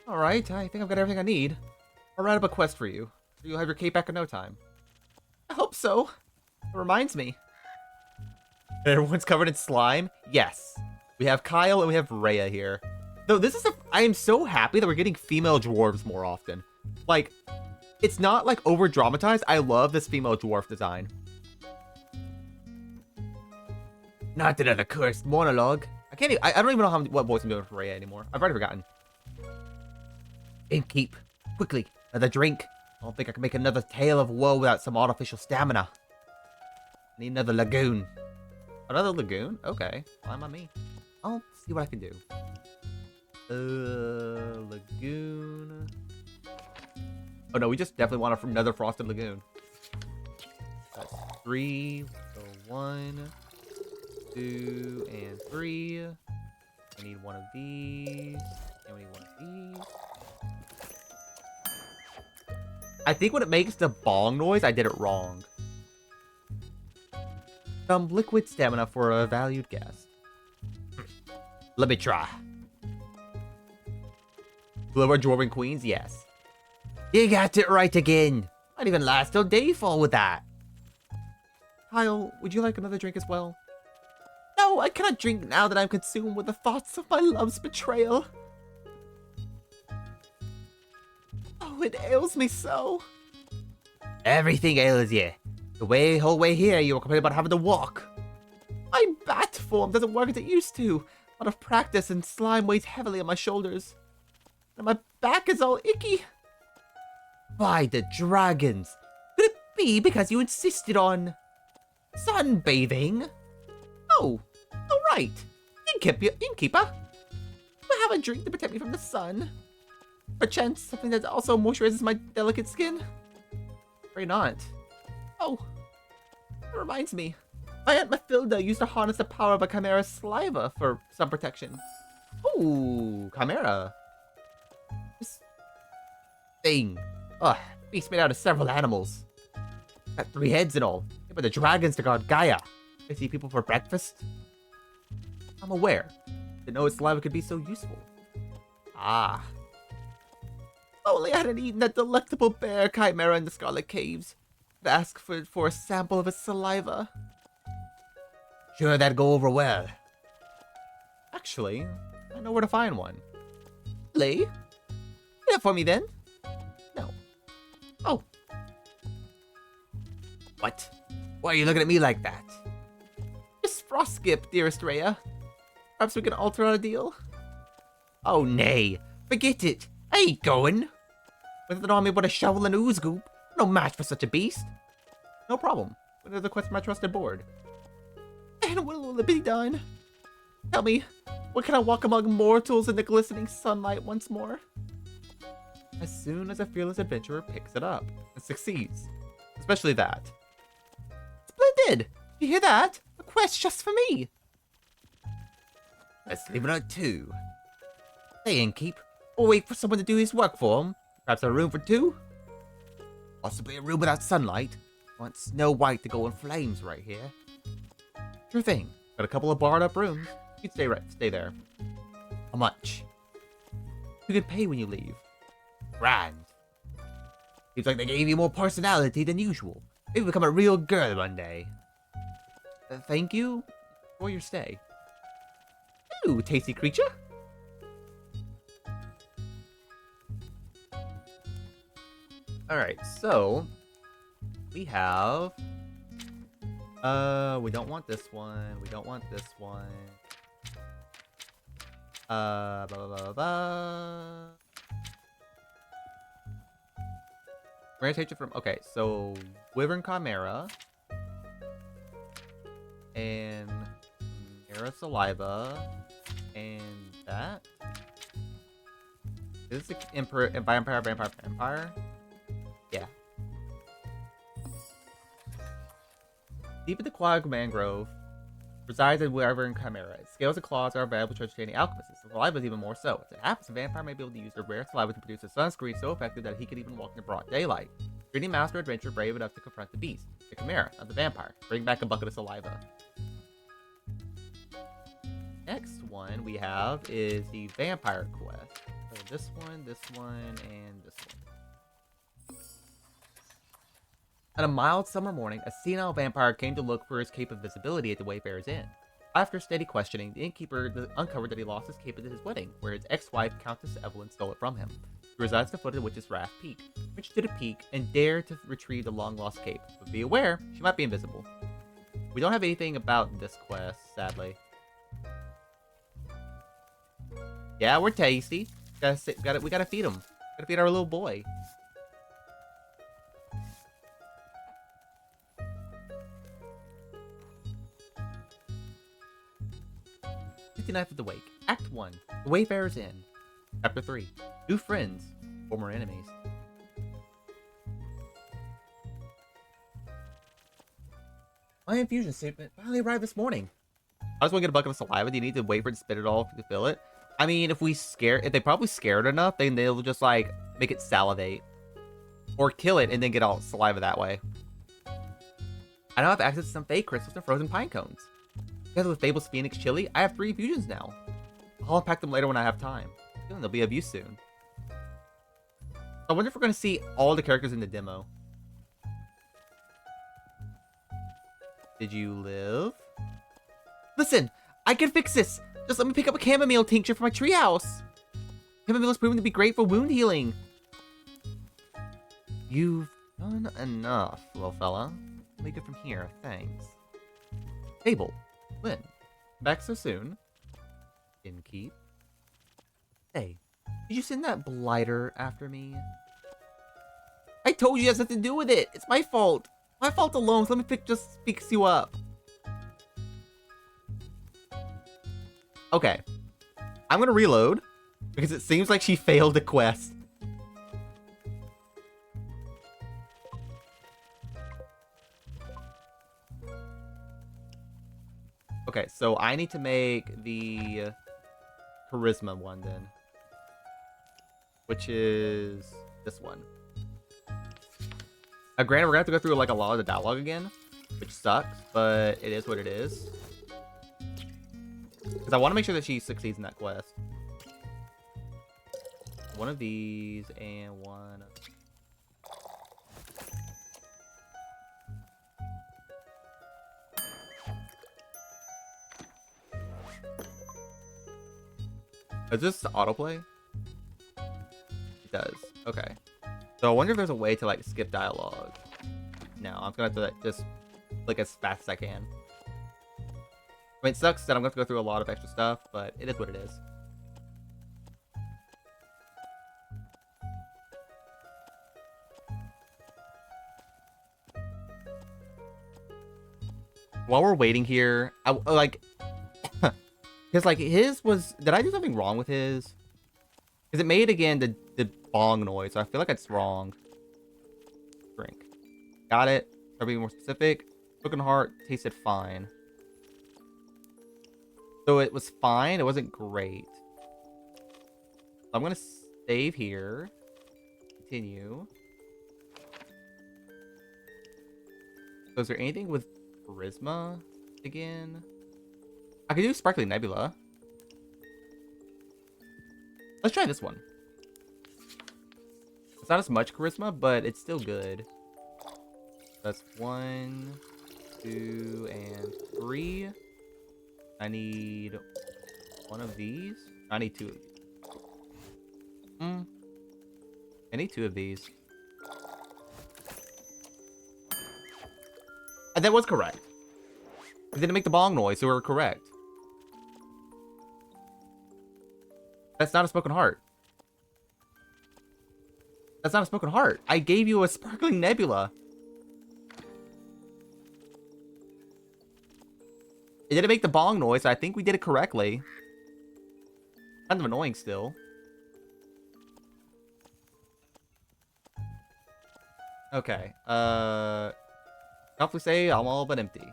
Alright, I think I've got everything I need. I'll write up a quest for you. You'll have your cape back in no time. I hope so. It reminds me. Everyone's covered in slime? Yes. We have Kyle and we have Rhea here. Though this is I am so happy that we're getting female dwarves more often. Like, it's not like over dramatized. I love this female dwarf design.
Not another cursed monologue.
I don't even know what voice I'm doing for Rhea anymore. I've already forgotten.
Innkeep,
Quickly, another drink. I don't think I can make another tale of woe without some artificial stamina. I need another lagoon. Another lagoon? Okay, fine by me. I'll see what I can do. Lagoon. Oh no, we just definitely want another frosted lagoon. That's 3. So 1, 2, and 3. I need one of these. And we need one of these. I think when it makes the bong noise, I did it wrong. Some liquid stamina for a valued guest.
let me try.
Love our dwarven queens? Yes.
You got it right again. Might even last till dayfall with that.
Kyle, would you like another drink as well? No, I cannot drink now that I'm consumed with the thoughts of my love's betrayal. Oh, it ails me so.
Everything ails you. The whole way here, you were complaining about having to walk.
My bat form doesn't work as it used to. A lot of practice and slime weighs heavily on my shoulders. And my back is all icky.
By the dragons.
Could it be because you insisted on sunbathing? Oh, all right. Innkeeper. I have a drink to protect me from the sun. Perchance something that also moisturizes my delicate skin. Afraid not. Oh, that reminds me. My Aunt Mathilda used to harness the power of a chimera saliva for sun protection. Ooh, chimera. This thing. Ugh, beast made out of several animals. Got 3 heads and all. Yeah, but the dragons to guard Gaia. I see people for breakfast. I'm aware. Didn't know its saliva could be so useful. Ah. Only I hadn't eaten that delectable bear chimera in the Scarlet Caves. To ask for a sample of its saliva.
Sure, that'd go over well.
Actually, I know where to find one. Lee? Get it for me then. No. Oh.
What? Why are you looking at me like that?
Just frost skip, dearest Rhea. Perhaps we can alter our deal?
Oh, nay. Forget it. I ain't going.
With an army but a shovel and ooze goop. No match for such a beast. No problem. What are the quests from my trusted board? And when will it be done? Tell me, when can I walk among mortals in the glistening sunlight once more? As soon as a fearless adventurer picks it up and succeeds. Especially that. Splendid! You hear that? A quest just for me!
Let's leave it at 2.
Stay in, keep. Or wait for someone to do his work for him. Perhaps a room for 2?
Possibly a room without sunlight.
Want Snow White to go in flames right here. Sure thing. Got a couple of barred up rooms. You can stay there.
How much?
You can pay when you leave.
Grand. Seems like they gave you more personality than usual. Maybe become a real girl one day.
Thank you for your stay. Ooh, tasty creature. Alright, so we have we don't want this one. We don't want this one. Blah, blah, blah, blah. We're gonna take it from okay, so Wyvern Chimera and Chimera Saliva and that. Is this the Emperor Vampire? Yeah. Deep in the Quag Mangrove resides a Wyvern Chimera. Its scales and claws are available to entertaining alchemists. The saliva is even more so. As it happens, a vampire may be able to use their rare saliva to produce a sunscreen so effective that he could even walk in broad daylight. Greeting master adventurer brave enough to confront the beast, the Chimera, not the vampire. Bring back a bucket of saliva. Next one we have is the vampire quest. So this one, and this one. On a mild summer morning, a senile vampire came to look for his cape of visibility at the Wayfarer's Inn. After steady questioning, the innkeeper uncovered that he lost his cape at his wedding, where his ex-wife, Countess Evelyn, stole it from him. He resides at the foot of the Witch's Wrath Peak. Reach to the peak and dare to retrieve the long-lost cape, but be aware, she might be invisible. We don't have anything about this quest, sadly. Yeah, we're tasty. We gotta feed him. Gotta feed our little boy. Knife of the Wake. Act 1. The Wayfarer's Inn. Chapter 3. New friends. Former enemies. My infusion statement finally arrived this morning. I just want to get a bucket of saliva. Do you need to wait for it to spit it all to fill it? I mean, if they probably scared enough, then they'll just like make it salivate. Or kill it and then get all saliva that way. I now have access to some fake crystals and frozen pine cones. Together with Fable's Phoenix Chili, I have 3 infusions now. I'll unpack them later when I have time. They'll be of use soon. I wonder if we're going to see all the characters in the demo. Did you live? Listen, I can fix this. Just let me pick up a chamomile tincture for my treehouse. Chamomile is proven to be great for wound healing. You've done enough, little fella. Let me go from here, thanks. Fable. Lynn, back so soon. Innkeep. Hey, did you send that blighter after me? I told you it has nothing to do with it. It's my fault. My fault alone. So let me just fix you up. Okay. I'm gonna reload because it seems like she failed the quest. Okay, so I need to make the charisma one then. Which is this one. Now, granted, we're gonna have to go through like a lot of the dialogue again, which sucks, but it is what it is. Because I want to make sure that she succeeds in that quest. One of these and one. Is this autoplay? It does. Okay. So I wonder if there's a way to like skip dialogue. No, I'm gonna have to like, just click as fast as I can. I mean, it sucks that I'm gonna have to go through a lot of extra stuff, but it is what it is. While we're waiting here, I like, because like his was. Did I do something wrong with his? Because it made again the bong noise. So I feel like it's wrong. Drink. Got it. Try to be more specific. Broken Heart tasted fine. So it was fine. It wasn't great. So I'm gonna save here. Continue. So is there anything with charisma again? I could do Sparkling Nebula. Let's try this one. It's not as much charisma, but it's still good. That's 1, 2, and 3. I need one of these. I need 2 of these. I need 2 of these. And that was correct. It didn't make the bong noise, so we were correct. That's not a Spoken Heart. That's not a Spoken Heart. I gave you a Sparkling Nebula. It didn't make the bong noise, so I think we did it correctly. Kind of annoying still. Okay. Comfortably say I'm all but empty.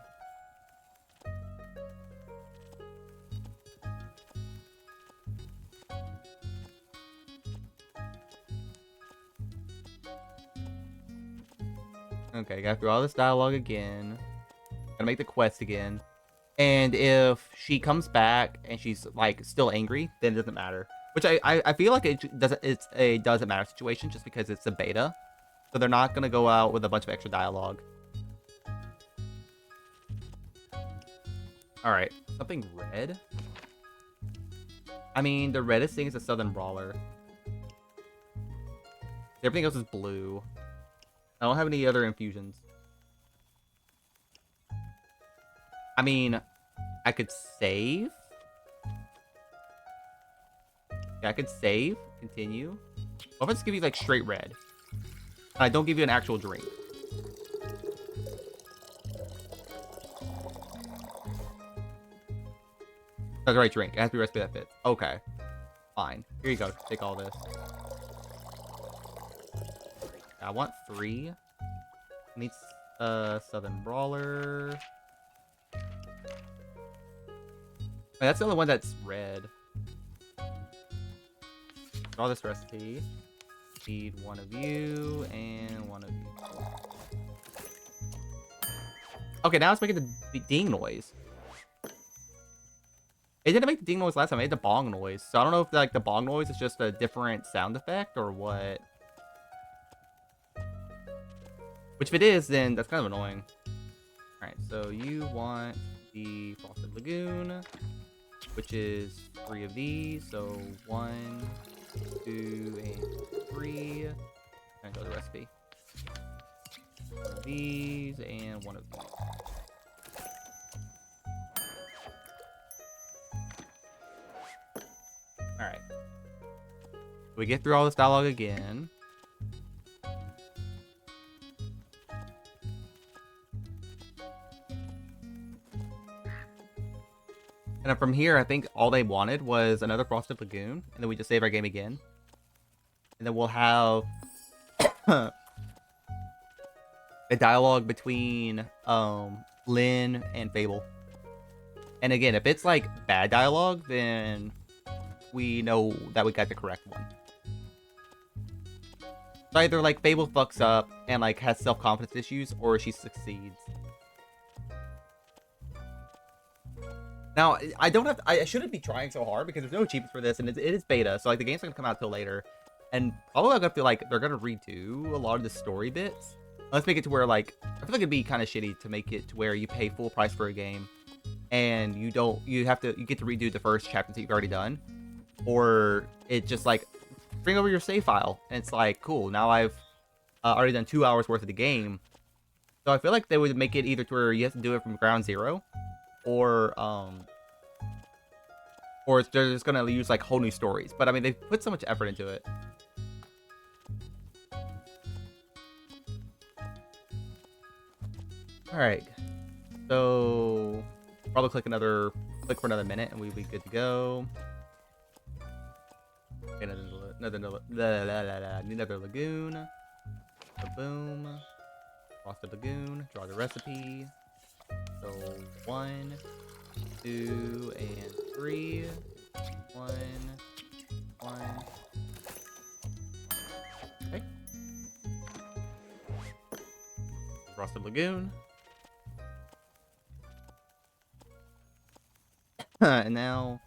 Okay, gotta through all this dialogue again. Gotta make the quest again. And if she comes back and she's like still angry, then it doesn't matter. Which I feel like it's a doesn't matter situation just because it's a beta. So they're not gonna go out with a bunch of extra dialogue. Alright, something red? I mean, the reddest thing is a Southern Brawler. Everything else is blue. I don't have any other infusions. I mean, I could save. Yeah, I could save. Continue. What if I just give you like straight red? And I don't give you an actual drink. That's the right drink. It has to be recipe that fits. Okay. Fine. Here you go. Take all this. I want 3. I need Southern Brawler. Wait, that's the only one that's red. Draw this recipe. Need one of you and one of you. Okay, now it's making the ding noise. It didn't make the ding noise last time. It made the bong noise. So I don't know if like the bong noise is just a different sound effect or what. Which if it is, then that's kind of annoying. Alright, so you want the Frosted Lagoon, which is 3 of these. So 1, 2, and 3. And go to the recipe. 1 of these and 1 of these. Alright. We get through all this dialogue again. And from here, I think all they wanted was another Frosted Lagoon. And then we just save our game again. And then we'll have a dialogue between Lynn and Fable. And again, if it's like bad dialogue, then we know that we got the correct one. So either, like, Fable fucks up and, like, has self-confidence issues, or she succeeds. Now, I don't have... I shouldn't be trying so hard, because there's no achievements for this, and it is beta, so, like, the game's not gonna come out till later. And probably I'm gonna feel like they're gonna redo a lot of the story bits. Let's make it to where, like... I feel like it'd be kind of shitty to make it to where you pay full price for a game, and you don't... You get to redo the first chapter that you've already done. Or it just, like... Bring over your save file, and it's like, cool, now I've already done 2 hours worth of the game. So I feel like they would make it either to where you have to do it from ground zero, or they're just gonna use like whole new stories. But I mean, they've put so much effort into it. All right, so probably click for another minute, and we'll be good to go. Okay, another lagoon. Boom. Cross the lagoon. Draw the recipe. So 1, 2, and 3. 1, 1. Okay. Cross the lagoon. And now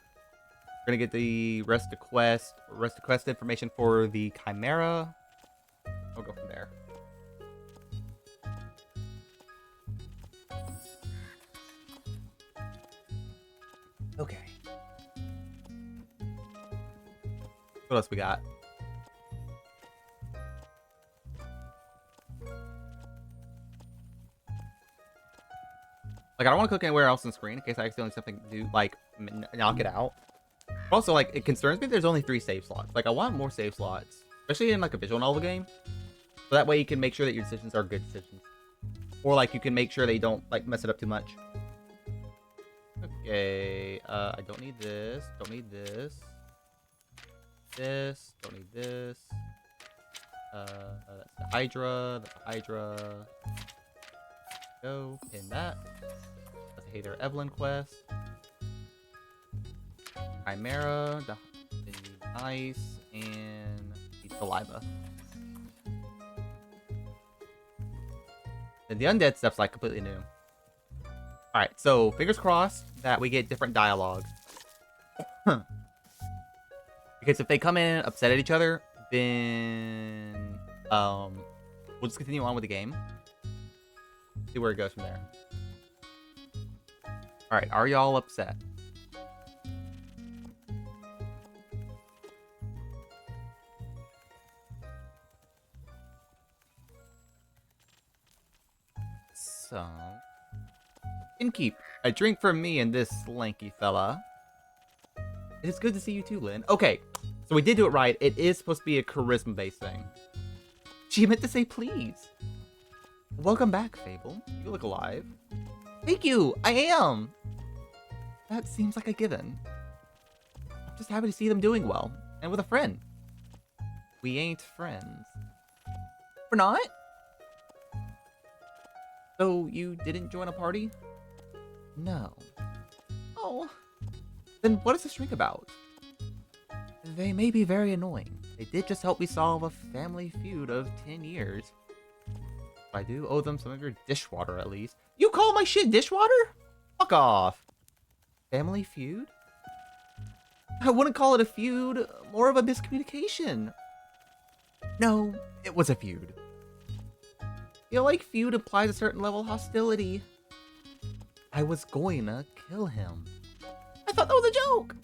we're gonna get the rest of quest information for the Chimera. We'll go from there. Okay. What else we got? Like, I don't want to click anywhere else on the screen in case I accidentally something do, like, knock it out. Also, like, it concerns me there's only 3 save slots. Like, I want more save slots, especially in, like, a visual novel game. So that way you can make sure that your decisions are good decisions. Or, like, you can make sure they don't, like, mess it up too much. Okay, I don't need this. Don't need this. This. Don't need this. That's the Hydra. That's the Hydra. Go. Pin that. That's a Hey There Evelyn quest. Chimera. The Ice. And the Saliva. And the undead stuff's like completely new. Alright, so fingers crossed that we get different dialogue. Because if they come in upset at each other, then we'll just continue on with the game. See where it goes from there. Alright, are y'all upset? So, Innkeep, a drink for me and this lanky fella. It is good to see you too, Lynn. Okay, so we did do it right. It is supposed to be a charisma-based thing. She meant to say please. Welcome back, Fable. You look alive. Thank you, I am. That seems like a given. I'm just happy to see them doing well, and with a friend. We ain't friends. We're not? So, you didn't join a party? No. Oh. Then what is this drink about? They may be very annoying. They did just help me solve a family feud of 10 years. I do owe them some of your dishwater, at least. You call my shit dishwater? Fuck off. Family feud? I wouldn't call it a feud, more of a miscommunication. No, it was a feud. I feel like feud implies a certain level of hostility. I was going to kill him. I thought that was a joke.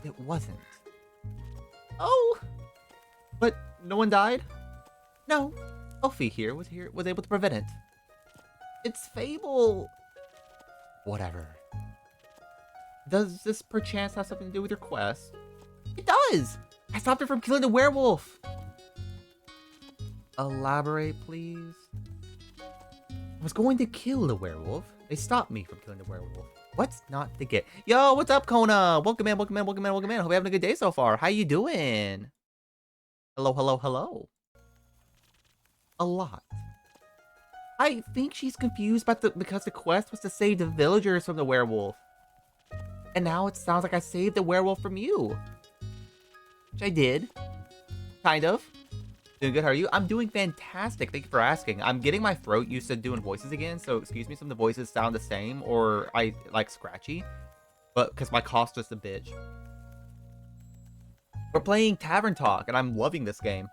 It wasn't. Oh. But no one died? No. Elfie here was able to prevent it. It's Fable. Whatever. Does this perchance have something to do with your quest? It does. I stopped her from killing the werewolf. Elaborate, please. I was going to kill the werewolf. They stopped me from killing the werewolf. What's not to get? Yo, what's up, Kona? Welcome in, welcome in, welcome in, welcome in. Hope you're having a good day so far. How you doing? Hello, hello, hello. A lot. I think she's confused because the quest was to save the villagers from the werewolf. And now it sounds like I saved the werewolf from you. Which I did. Kind of. Doing good, how are you? I'm doing fantastic. Thank you for asking. I'm getting my throat used to doing voices again, so excuse me, some of the voices sound the same or I like scratchy, but because my cough's just a bitch. We're playing Tavern Talk, and I'm loving this game.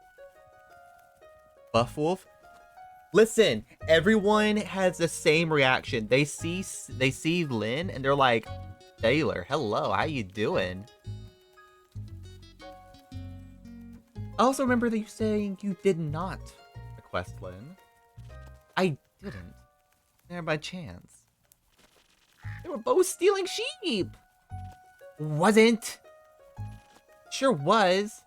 Buff Wolf? Listen, everyone has the same reaction. They see Lynn, and they're like, Taylor, hello, how you doing? I also remember that you saying you did not request Lynn. I didn't. There by chance. They were both stealing sheep. Wasn't. Sure was.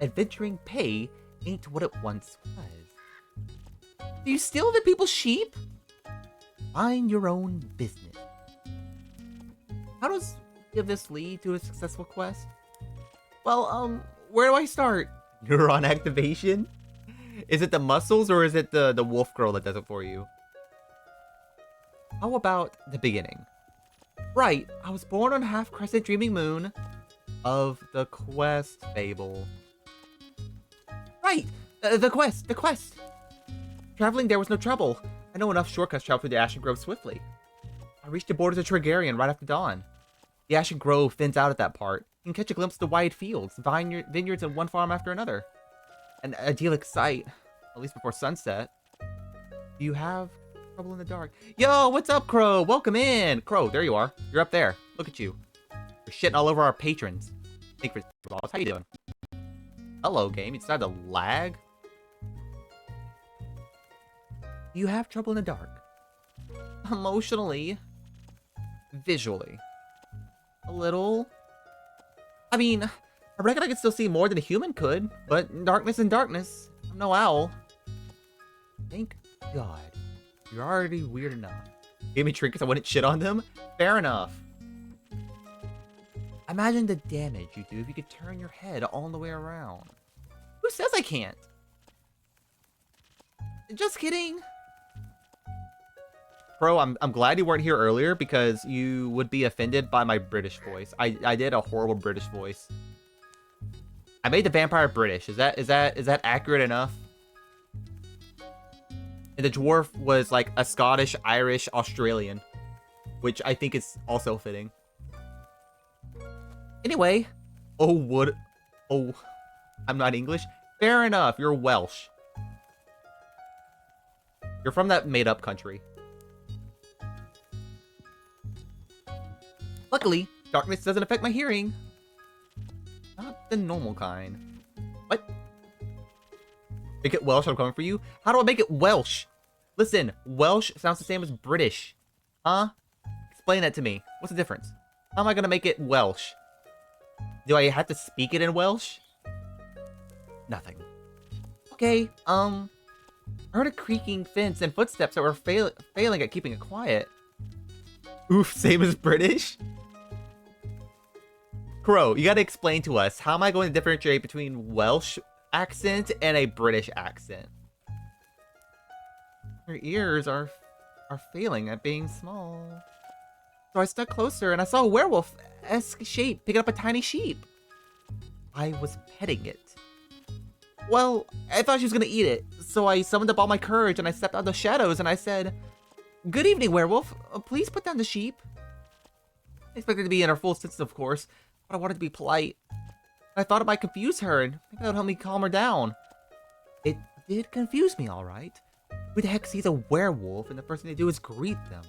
Adventuring pay ain't what it once was. Do you steal other people's sheep? Mind your own business. How does give this lead to a successful quest? Well, where do I start? Neuron activation? Is it the muscles or is it the wolf girl that does it for you? How about the beginning? Right, I was born on half-crescent dreaming moon of the quest fable. Right, the quest. Traveling there was no trouble. I know enough shortcuts to travel through the Ashen Grove swiftly. I reached the borders of Tregarian right after dawn. The Ashen Grove thins out at that part. You can catch a glimpse of the wide fields, vineyards, and one farm after another. An idyllic sight, at least before sunset. Do you have trouble in the dark? Yo, what's up, Crow? Welcome in. Crow, there you are. You're up there. Look at you. You're shitting all over our patrons. Thank you for the balls. How you doing? Hello, game. You decided to lag? Do you have trouble in the dark? Emotionally. Visually. A little. I mean, I reckon I could still see more than a human could, but darkness and darkness. I'm no owl. Thank God. You're already weird enough. Gave me trinkets, I wouldn't shit on them? Fair enough. Imagine the damage you do if you could turn your head all the way around. Who says I can't? Just kidding. Bro, I'm glad you weren't here earlier because you would be offended by my British voice. I did a horrible British voice. I made the vampire British. Is that accurate enough? And the dwarf was like a Scottish, Irish, Australian, which I think is also fitting. Anyway, oh, I'm not English. Fair enough. You're Welsh. You're from that made-up country. Luckily, darkness doesn't affect my hearing. Not the normal kind. What? Make it Welsh, I'm coming for you? How do I make it Welsh? Listen, Welsh sounds the same as British. Huh? Explain that to me. What's the difference? How am I gonna make it Welsh? Do I have to speak it in Welsh? Nothing. Okay, I heard a creaking fence and footsteps that were failing at keeping it quiet. Oof, same as British? Crow, you gotta explain to us, how am I going to differentiate between Welsh accent and a British accent? Your ears are failing at being small. So I stuck closer and I saw a werewolf-esque shape picking up a tiny sheep. I was petting it. Well, I thought she was gonna eat it, so I summoned up all my courage and I stepped out of the shadows and I said, "Good evening, werewolf. Please put down the sheep." I expected to be in her full senses, of course, but I wanted to be polite. I thought it might confuse her, and maybe that would help me calm her down. It did confuse me, all right. Who the heck sees a werewolf and the first thing they do is greet them?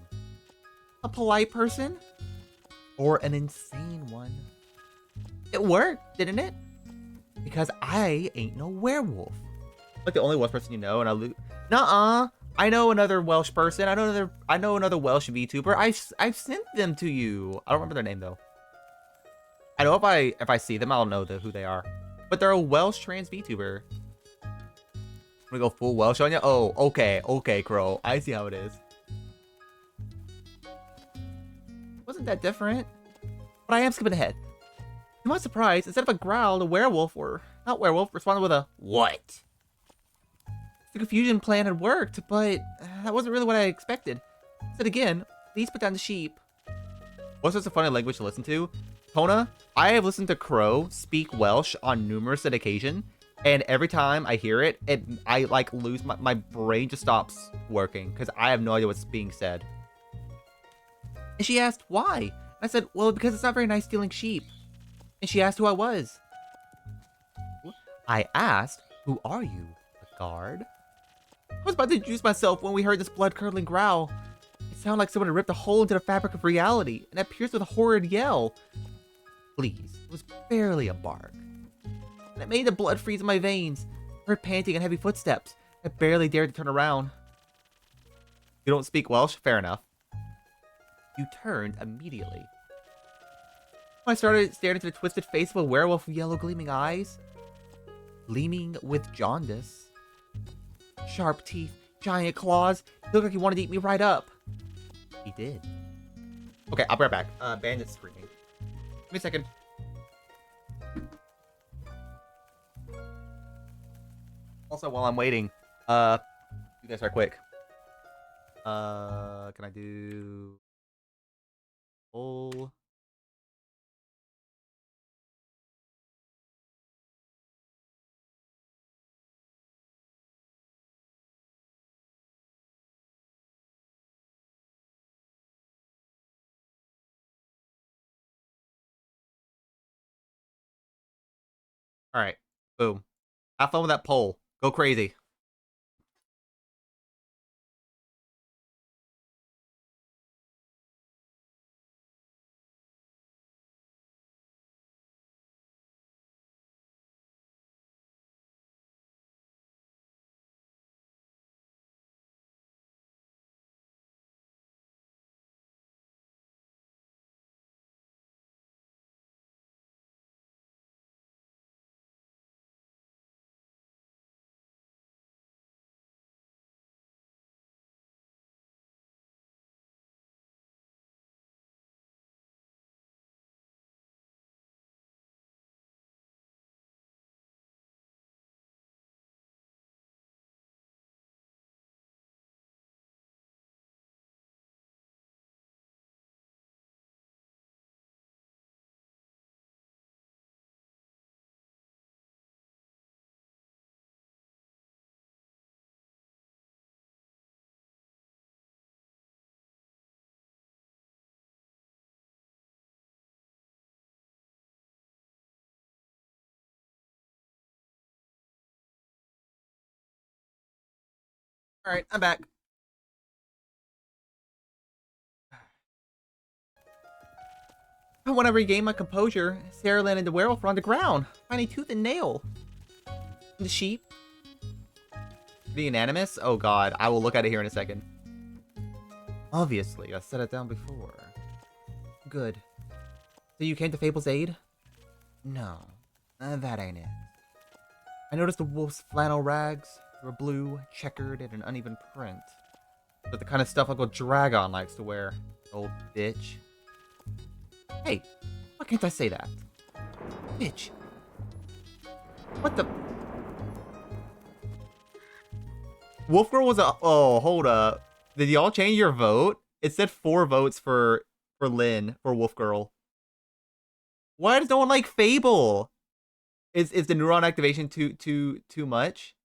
A polite person? Or an insane one? It worked, didn't it? Because I ain't no werewolf. Like the only Welsh person you know, and Nuh-uh. I know another Welsh person. I know another Welsh VTuber. I've sent them to you. I don't remember their name though. I know if I see them, I'll know who they are. But they're a Welsh trans VTuber. I'm gonna go full Welsh on you. Oh, okay, Crow. I see how it is. Wasn't that different? But I am skipping ahead. To my surprise, instead of a growl, the werewolf, or not werewolf, responded with a what? The confusion plan had worked, but that wasn't really what I expected. I said again, please put down the sheep. What's such a funny language to listen to? Kona, I have listened to Crow speak Welsh on numerous occasions, And every time I hear it, I like lose my brain just stops working because I have no idea what's being said. And she asked why. I said, well, because it's not very nice stealing sheep. And she asked who I was. I asked, who are you? A guard? I was about to introduce myself when we heard this blood-curdling growl. It sounded like someone had ripped a hole into the fabric of reality, and it pierced with a horrid yell. Please, it was barely a bark. And it made the blood freeze in my veins. I heard panting and heavy footsteps. I barely dared to turn around. You don't speak Welsh? Fair enough. You turned immediately. I started staring into the twisted face of a werewolf with yellow gleaming eyes. Gleaming with jaundice. Sharp teeth, giant claws. He looked like he wanted to eat me right up. He did. Okay, I'll be right back. Bandit's screaming. Give me a second. Also, while I'm waiting, you guys are quick. Can I do full? All right, boom. Have fun with that poll. Go crazy. All right, I'm back. When I regained my composure, Sarah landed the werewolf on the ground, finding tooth and nail. The sheep. The unanimous? Oh god, I will look at it here in a second. Obviously, I set it down before. Good. So you came to Fable's aid? No, that ain't it. I noticed the wolf's flannel rags. They were blue, checkered, and an uneven print. But the kind of stuff Uncle Dragon likes to wear. Old bitch. Hey, why can't I say that? Bitch. What the? Wolf Girl was a... Oh, hold up. Did y'all change your vote? It said 4 votes for Lynn, for Wolf Girl. Why does no one like Fable? Is the neuron activation too much?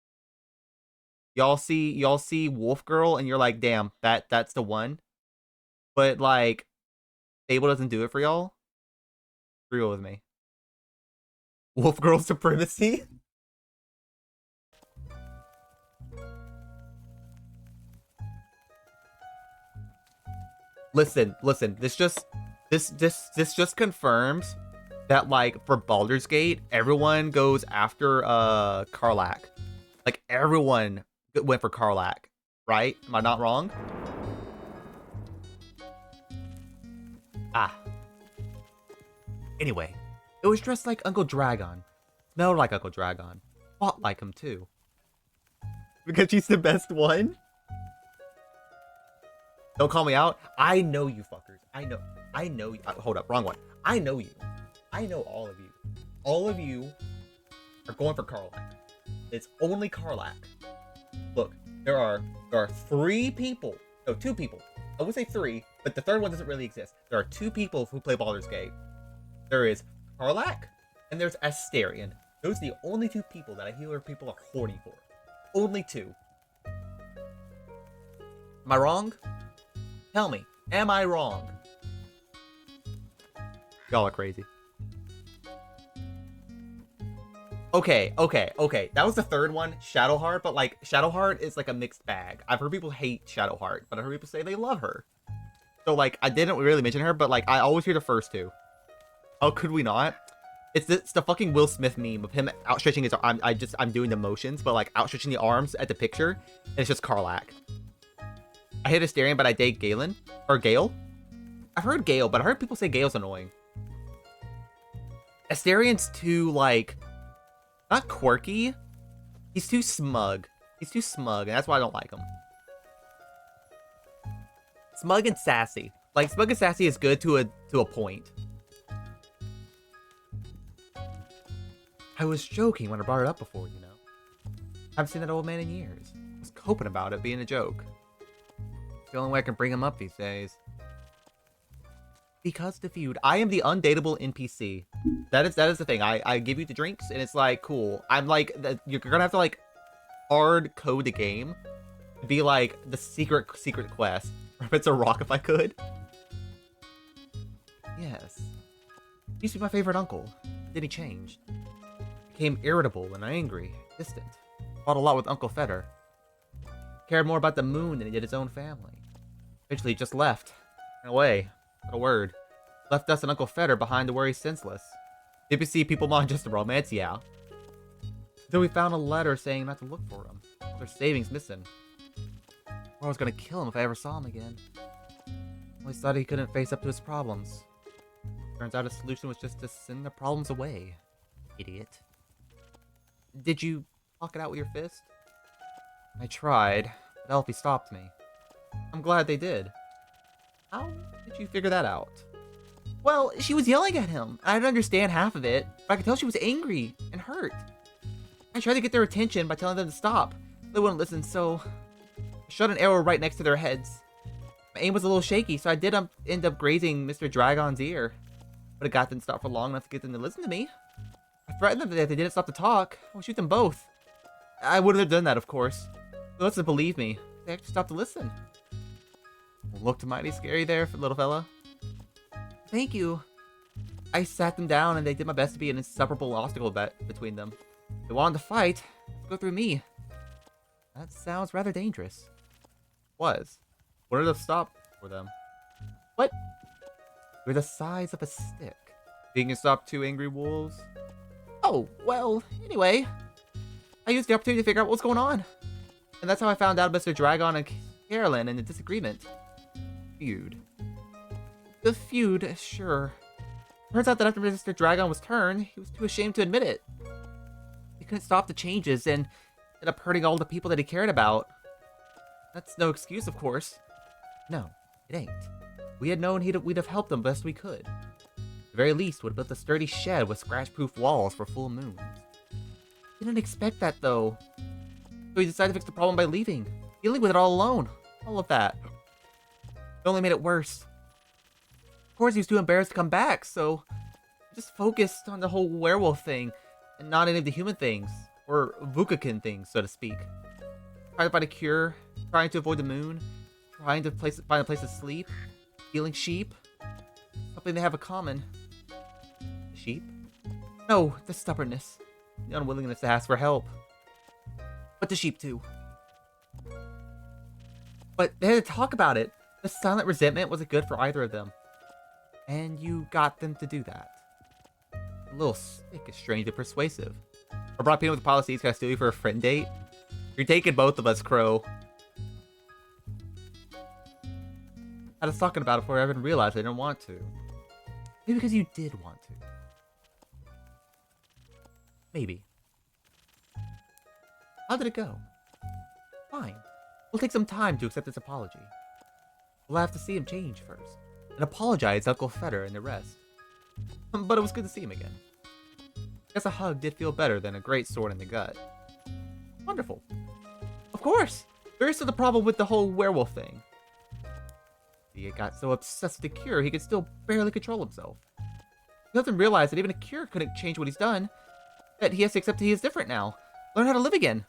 Y'all see Wolf Girl and you're like, damn, that's the one. But like, Fable doesn't do it for y'all. Real with me. Wolf Girl supremacy. Listen. This just confirms that, like, for Baldur's Gate, everyone goes after Karlach. Like, everyone went for Karlach, right? Am I not wrong? Ah. Anyway, it was dressed like Uncle Dragon. Smelled like Uncle Dragon. Fought like him too. Because she's the best one? Don't call me out. I know you fuckers. I know you. Hold up, wrong one. I know you. I know all of you. All of you are going for Karlach. It's only Karlach. Look, there are 3 people. No, 2 people. I would say 3, but the third one doesn't really exist. There are 2 people who play Baldur's Gate. There is Karlach, and there's Astarion. Those are the only two people that I hear people are horny for. Only two. Am I wrong? Tell me, am I wrong? Y'all are crazy. Okay. That was the third one, Shadowheart, but like Shadowheart is like a mixed bag. I've heard people hate Shadowheart, but I've heard people say they love her. So like I didn't really mention her, but like I always hear the first two. Oh, could we not? It's the fucking Will Smith meme of him outstretching his arm. I'm doing the motions, but like outstretching the arms at the picture, and it's just Karlak. I hate Asterion, but I date Galen or Gale. I've heard Gale, but I heard people say Gale's annoying. Asterian's too like not quirky. He's too smug. He's too smug, and that's why I don't like him. Smug and sassy. Like smug and sassy is good to a point. I was joking when I brought it up before, you know. I haven't seen that old man in years. I was coping about it being a joke. It's the only way I can bring him up these days. Because the feud. I am the undateable NPC. That is the thing. I give you the drinks, and it's like, cool. I'm like, you're gonna have to like hard code the game to be like the secret quest. If it's a rock, if I could. Yes. He used to be my favorite uncle. Then he changed. Became irritable and angry, distant. Fought a lot with Uncle Feder. Cared more about the moon than he did his own family. Eventually he just left. Ran away. Not a word. Left us and Uncle Feder behind to worry senseless. Did we see people mind just a romance? Yeah. Then we found a letter saying not to look for him. Their savings missing. Or I was gonna kill him if I ever saw him again. Always thought he couldn't face up to his problems. Turns out his solution was just to send the problems away. Idiot. Did you block it out with your fist? I tried, but Elfie stopped me. I'm glad they did. How did you figure that out? Well, she was yelling at him. I didn't understand half of it, but I could tell she was angry and hurt. I tried to get their attention by telling them to stop. They wouldn't listen, so I shot an arrow right next to their heads. My aim was a little shaky, so I did end up grazing Mr. Dragon's ear. But it got them to stop for long enough to get them to listen to me. I threatened them that if they didn't stop to talk, I'll shoot them both. I wouldn't have done that, of course. They must have believed me. They actually stopped to listen. Looked mighty scary there, little fella. Thank you. I sat them down and they did my best to be an inseparable obstacle between them. They wanted to fight. Go through me. That sounds rather dangerous. Was. What did it stop for them? What? We're the size of a stick. Think you can stop two angry wolves? Oh, well, anyway. I used the opportunity to figure out what was going on. And that's how I found out Mr. Dragon and Carolyn in the disagreement. Feud. The feud, sure. Turns out that after Mr. Dragon was turned, he was too ashamed to admit it. He couldn't stop the changes and ended up hurting all the people that he cared about. That's no excuse, of course. No, it ain't. We had known we'd have helped him best we could. At the very least, would have built a sturdy shed with scratch-proof walls for full moons. Didn't expect that, though. So he decided to fix the problem by leaving. Dealing with it all alone. All of that. It only made it worse. Of course, he was too embarrassed to come back, so he just focused on the whole werewolf thing and not any of the human things, or Vukakin things, so to speak. Trying to find a cure, trying to avoid the moon, trying to find a place to sleep, healing sheep. Something they have in common. The sheep? No, the stubbornness, the unwillingness to ask for help. But the sheep too. But they had to talk about it. The silent resentment wasn't good for either of them. And you got them to do that. A little stick is strangely persuasive. I brought people with policies. Can I steal you for a friend date? You're taking both of us, Crow. I was talking about it before I even realized I didn't want to. Maybe because you did want to. Maybe. How did it go? Fine. We'll take some time to accept his apology. We'll have to see him change first. And apologize to Uncle Feder and the rest. But it was good to see him again. Guess a hug did feel better than a great sword in the gut. Wonderful. Of course! There is still the problem with the whole werewolf thing. He got so obsessed with the cure, he could still barely control himself. He doesn't realize that even a cure couldn't change what he's done. That he has to accept he is different now. Learn how to live again.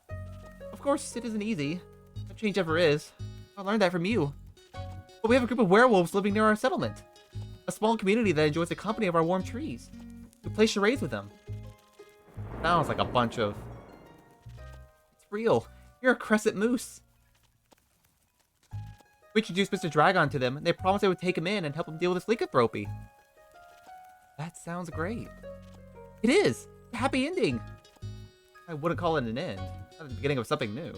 Of course, it isn't easy. No change ever is. I learned that from you. But we have a group of werewolves living near our settlement. A small community that enjoys the company of our warm trees. We play charades with them. Sounds like a bunch of... It's real. You're a crescent moose. We introduced Mr. Dragon to them, and they promised they would take him in and help him deal with his lycanthropy. That sounds great. It is! A happy ending! I wouldn't call it an end. Not the beginning of something new.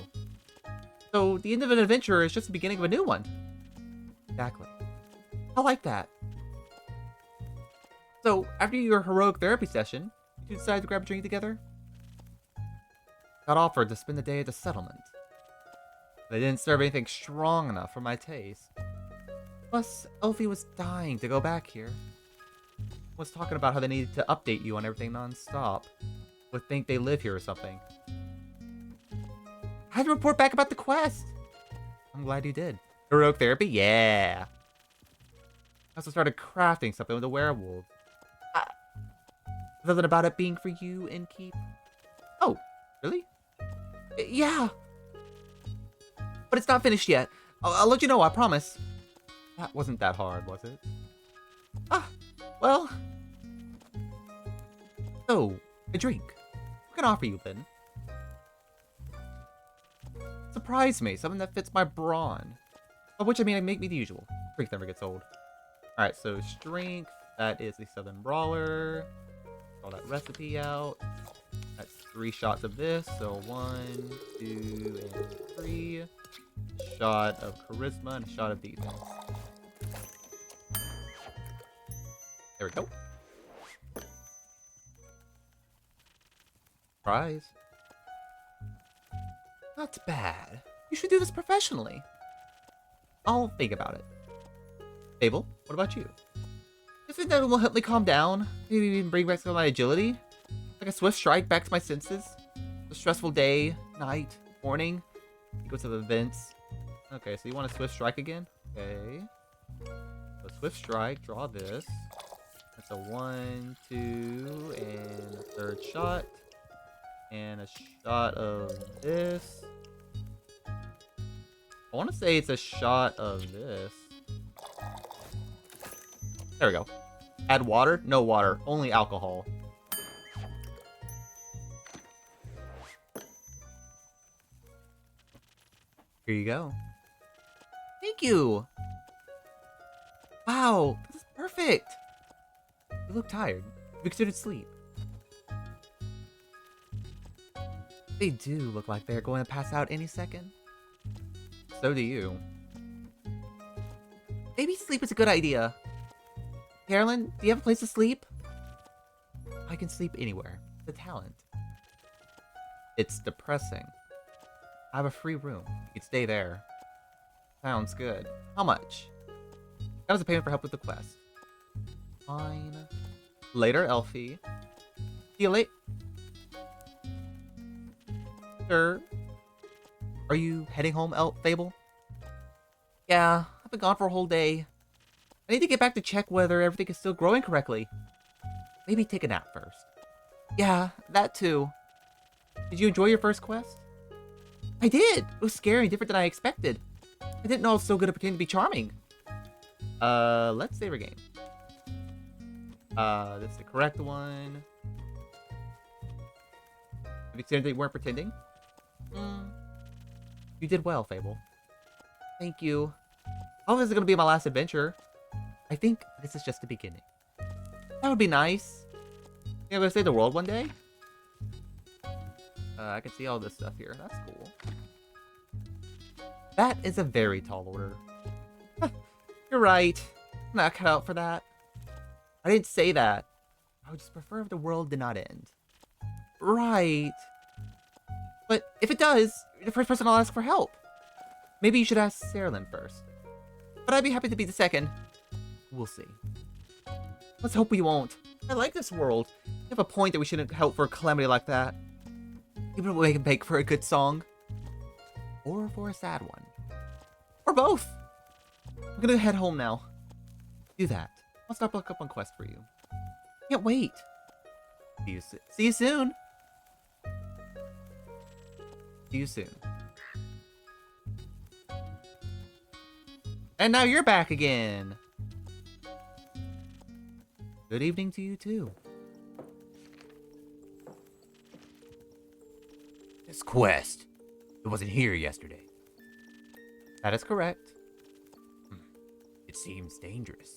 So, the end of an adventure is just the beginning of a new one. Exactly. I like that. So, after your heroic therapy session, you decided to grab a drink together? Got offered to spend the day at the settlement. They didn't serve anything strong enough for my taste. Plus, Elfie was dying to go back here. Was talking about how they needed to update you on everything non-stop. Would think they live here or something. I had to report back about the quest. I'm glad you did. Heroic therapy? Yeah. I also started crafting something with the werewolves. Something about it being for you, Innkeep? Oh, really? Yeah. But it's not finished yet. I'll let you know, I promise. That wasn't that hard, was it? Well. So, a drink. What can I offer you, then? Surprise me, something that fits my brawn. By which I mean, I make me the usual. Strength never gets old. Alright, so strength, that is a Southern Brawler. Draw that recipe out. That's 3 shots of this, so 1, 2, and 3. A shot of charisma and a shot of defense. There we go. Surprise. Not bad. You should do this professionally. I'll think about it. Abel, what about you? You think that will help me calm down? Maybe even bring back some of my agility? Like a swift strike back to my senses? A stressful day, night, morning? Sequence of events. Okay, so you want a swift strike again? Okay. So swift strike, draw this. That's a 1, 2, and a 3rd shot. And a shot of this. I want to say it's a shot of this. There we go. Add water? No water. Only alcohol. Here you go. Thank you. Wow, this is perfect. You look tired. You considered sleep. They do look like they're going to pass out any second. So do you. Maybe sleep is a good idea. Carolyn, do you have a place to sleep? I can sleep anywhere. It's a talent. It's depressing. I have a free room. You can stay there. Sounds good. How much? That was a payment for help with the quest. Fine. Later, Elfie. See you late. Sir. Are you heading home, Fable? Yeah, I've been gone for a whole day. I need to get back to check whether everything is still growing correctly. Maybe take a nap first. Yeah, that too. Did you enjoy your first quest? I did! It was scary and different than I expected. I didn't know I was so good at pretending to be charming. Let's save our game. That's the correct one. Have you said that you weren't pretending? You did well, Fable. Thank you. How is it gonna be my last adventure? I think this is just the beginning. That would be nice. You gonna save the world one day? I can see all this stuff here. That's cool. That is a very tall order. You're right. I'm not cut out for that. I didn't say that. I would just prefer if the world did not end. Right. But if it does, you're the first person I'll ask for help. Maybe you should ask Sarah first. But I'd be happy to be the second. We'll see. Let's hope we won't. I like this world. You have a point that we shouldn't help for a calamity like that. Even if we can bake for a good song. Or for a sad one. Or both. I'm gonna head home now. Do that. I'll start back up on quest for you. Can't wait. See you soon. See you soon. And now you're back again. Good evening to you too.
This quest. It wasn't here yesterday.
That is correct.
It seems dangerous.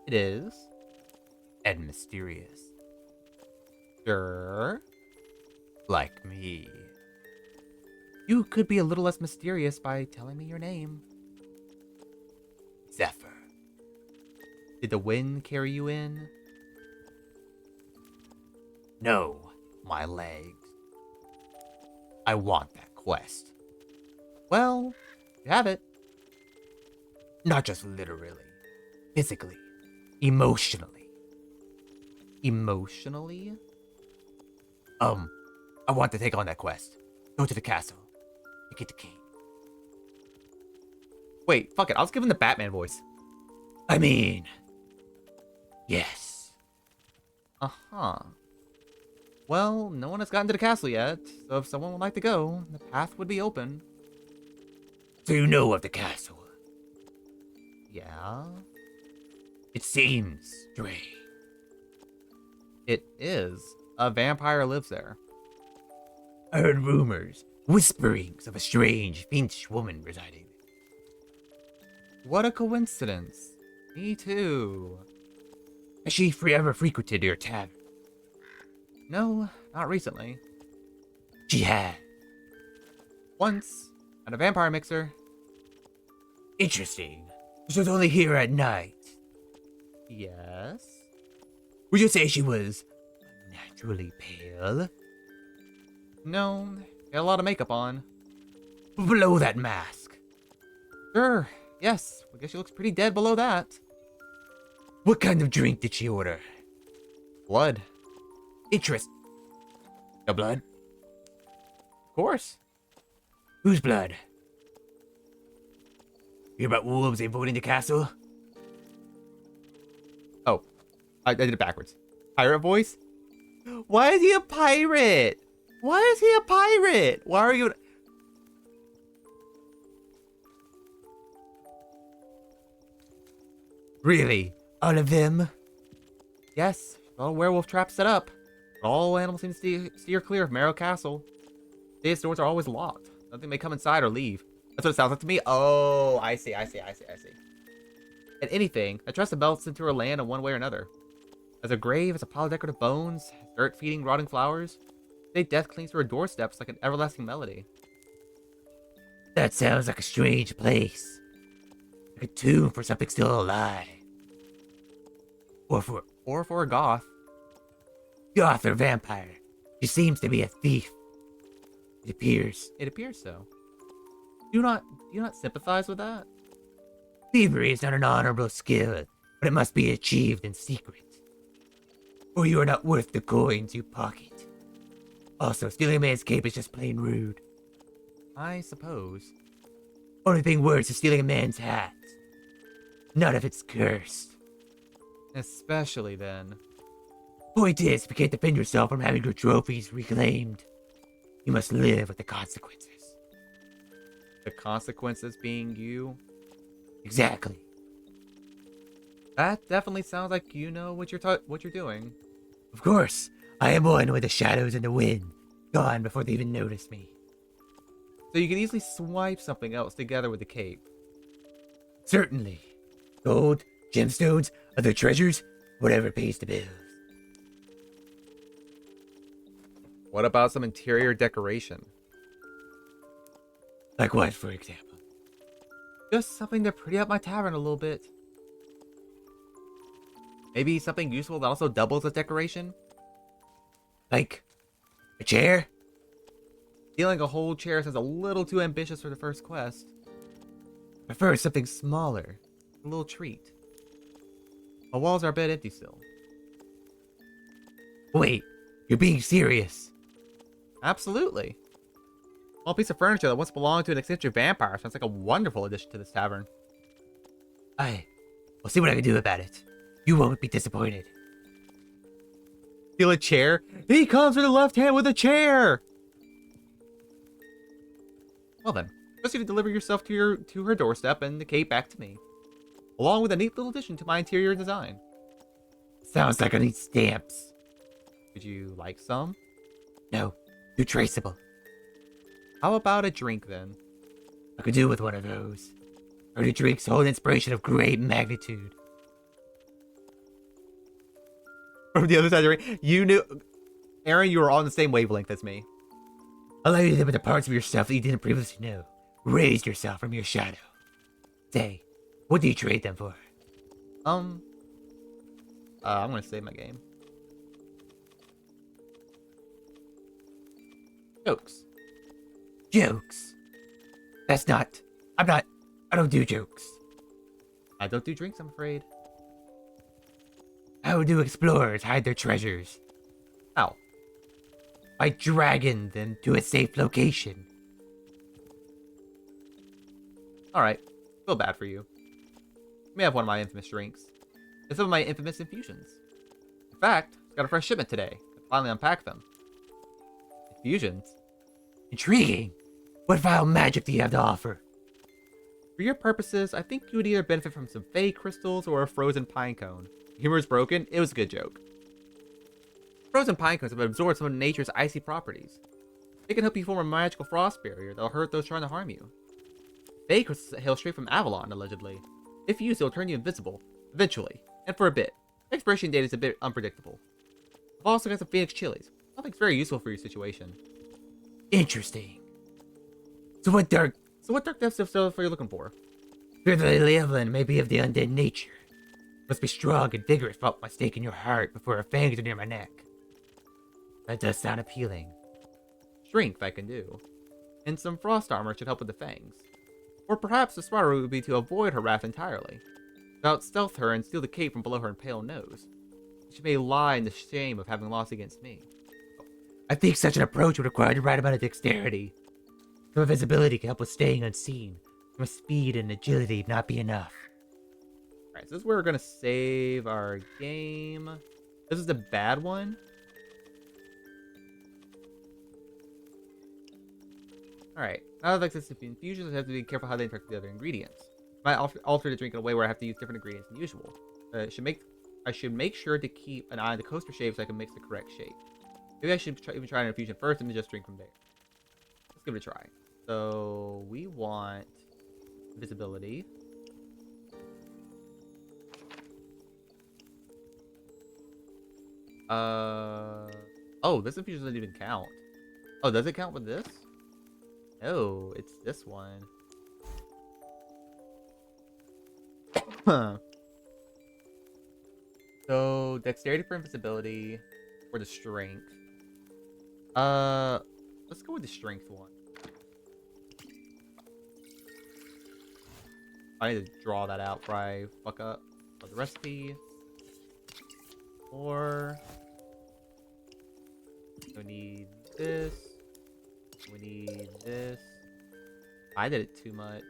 It is.
And mysterious.
Sure.
Like me.
You could be a little less mysterious by telling me your name.
Zephyr.
Did the wind carry you in?
No, my legs. I want that quest.
Well, you have it.
Not just literally. Physically. Emotionally.
Emotionally?
I want to take on that quest. Go to the castle. And get the key.
Wait, fuck it. I'll just give him the Batman voice.
I mean... Yes.
Uh-huh. Well, no one has gotten to the castle yet, so if someone would like to go, the path would be open.
So you know of the castle?
Yeah?
It seems strange.
It is. A vampire lives there.
I heard rumors, whisperings of a strange, Finch woman residing.
What a coincidence. Me too.
Has she ever frequented your tavern?
No, not recently.
She had.
Once, at a vampire mixer.
Interesting. She was only here at night.
Yes?
Would you say she was naturally pale?
No, got a lot of makeup on.
Below that mask.
Sure, yes. I guess she looks pretty dead below that.
What kind of drink did she order?
Blood.
Interest. The blood?
Of course.
Whose blood? Hear about wolves invading the castle?
Oh, I did it backwards. Pirate voice? Why is he a pirate? Why is he a pirate? Why are you...
Really? All of them?
Yes, all werewolf traps set up. But all animals seem to steer clear of Marrow Castle. These doors are always locked. Nothing may come inside or leave. That's what it sounds like to me. Oh, I see. And anything that tries to melt into her land in one way or another. As a grave, as a pile of decorative bones, dirt feeding rotting flowers, they death clings to her doorsteps like an everlasting melody.
That sounds like a strange place. Like a tomb for something still alive. Or
for a goth.
Goth or vampire. She seems to be a thief. It appears.
It appears so. Do you not sympathize with that?
Thievery is not an honorable skill, but it must be achieved in secret. Or you are not worth the coins you pocket. Also, stealing a man's cape is just plain rude.
I suppose.
Only thing worse is stealing a man's hat. Not if it's cursed.
Especially then.
Point is, if you can't defend yourself from having your trophies reclaimed, you must live with the consequences.
The consequences being you?
Exactly.
That definitely sounds like you know what you're doing.
Of course, I am one with the shadows and the wind, gone before they even notice me.
So you could easily swipe something else together with the cape.
Certainly. Gold, gemstones, other treasures, whatever pays the bills.
What about some interior decoration?
Like what, for example?
Just something to pretty up my tavern a little bit. Maybe something useful that also doubles as decoration?
Like a chair?
Stealing a whole chair sounds a little too ambitious for the first quest.
Prefer
Something smaller. A little treat. My walls are a bit empty still.
Wait, you're being serious.
Absolutely. Small piece of furniture that once belonged to an eccentric vampire sounds like a wonderful addition to this tavern.
I'll see what I can do about it. You won't be disappointed.
Steal a chair? He comes with the left hand with a chair! Well then, trust you to deliver yourself to her doorstep and the cape back to me, along with a neat little addition to my interior design.
Sounds like I need stamps.
Would you like some?
No, too traceable.
How about a drink then?
I could do with one of those. Heard the drinks hold inspiration of great magnitude.
From the other side of the ring, you knew, Aaron, you were on the same wavelength as me.
Allow you to live with the parts of yourself that you didn't previously know. Raise yourself from your shadow. Say, what do you trade them for?
I'm gonna save my game. Jokes.
Jokes. I don't do jokes.
I don't do drinks, I'm afraid.
How do explorers hide their treasures?
How?
By dragging them to a safe location.
Alright. Feel bad for you. You may have one of my infamous drinks. And some of my infamous infusions. In fact, got a fresh shipment today. I finally unpacked them. Infusions?
Intriguing. What vile magic do you have to offer?
For your purposes, I think you would either benefit from some fey crystals or a frozen pine cone. Humor is broken, it was a good joke. Frozen pine cones have absorbed some of nature's icy properties. They can help you form a magical frost barrier that'll hurt those trying to harm you. Fey crystals hail straight from Avalon, allegedly. If used, it'll turn you invisible, eventually, and for a bit. Expiration date is a bit unpredictable. I've also got some Phoenix chilies. I think it's very useful for your situation.
Interesting. So what dark
depths of stuff are you looking for?
fear that I live in may be of the undead nature? Must be strong and vigorous without my stake in your heart before her fangs are near my neck. That does sound appealing.
Strength I can do. And some frost armor should help with the fangs. Or perhaps the smarter route would be to avoid her wrath entirely. Out-stealth her and steal the cape from below her impale nose. She may lie in the shame of having lost against me.
I think such an approach would require the right amount of dexterity. Some visibility can help with staying unseen. Some speed and agility not be enough.
Alright, so this is where we're going to save our game. This is the bad one. Alright, now that this infusions, I have to be careful how they interact with the other ingredients. I might alter the drink in a way where I have to use different ingredients than usual. I should make sure to keep an eye on the coaster shape so I can mix the correct shape. Maybe I should even try an infusion first and then just drink from there. Let's give it a try. So we want visibility. Oh, this infusion doesn't even count. Oh, does it count with this? No, it's this one. Huh. So dexterity for invisibility or the strength. Let's go with the strength one. I need to draw that out before I fuck up. So the recipe. Or we need this. We need this. I did it too much.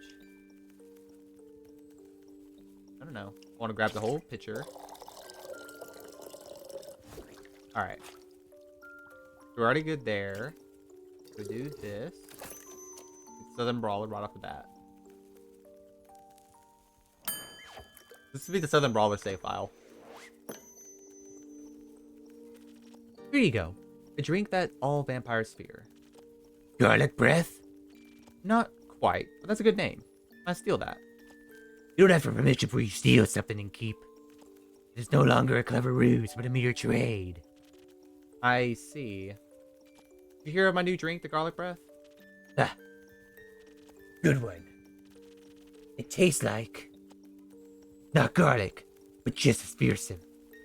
I don't know. I want to grab the whole pitcher. Alright. We're already good there. We do this. Southern Brawler right off the bat. This would be the Southern Brawler save file. Here you go. A drink that all vampires fear.
Garlic breath?
Not quite, but that's a good name. I steal that.
You don't have permission before you steal something and keep. It is no longer a clever ruse, but a mere trade.
I see. Did you hear of my new drink, the garlic breath?
Ah. Good one. It tastes like... not garlic, but just as fearsome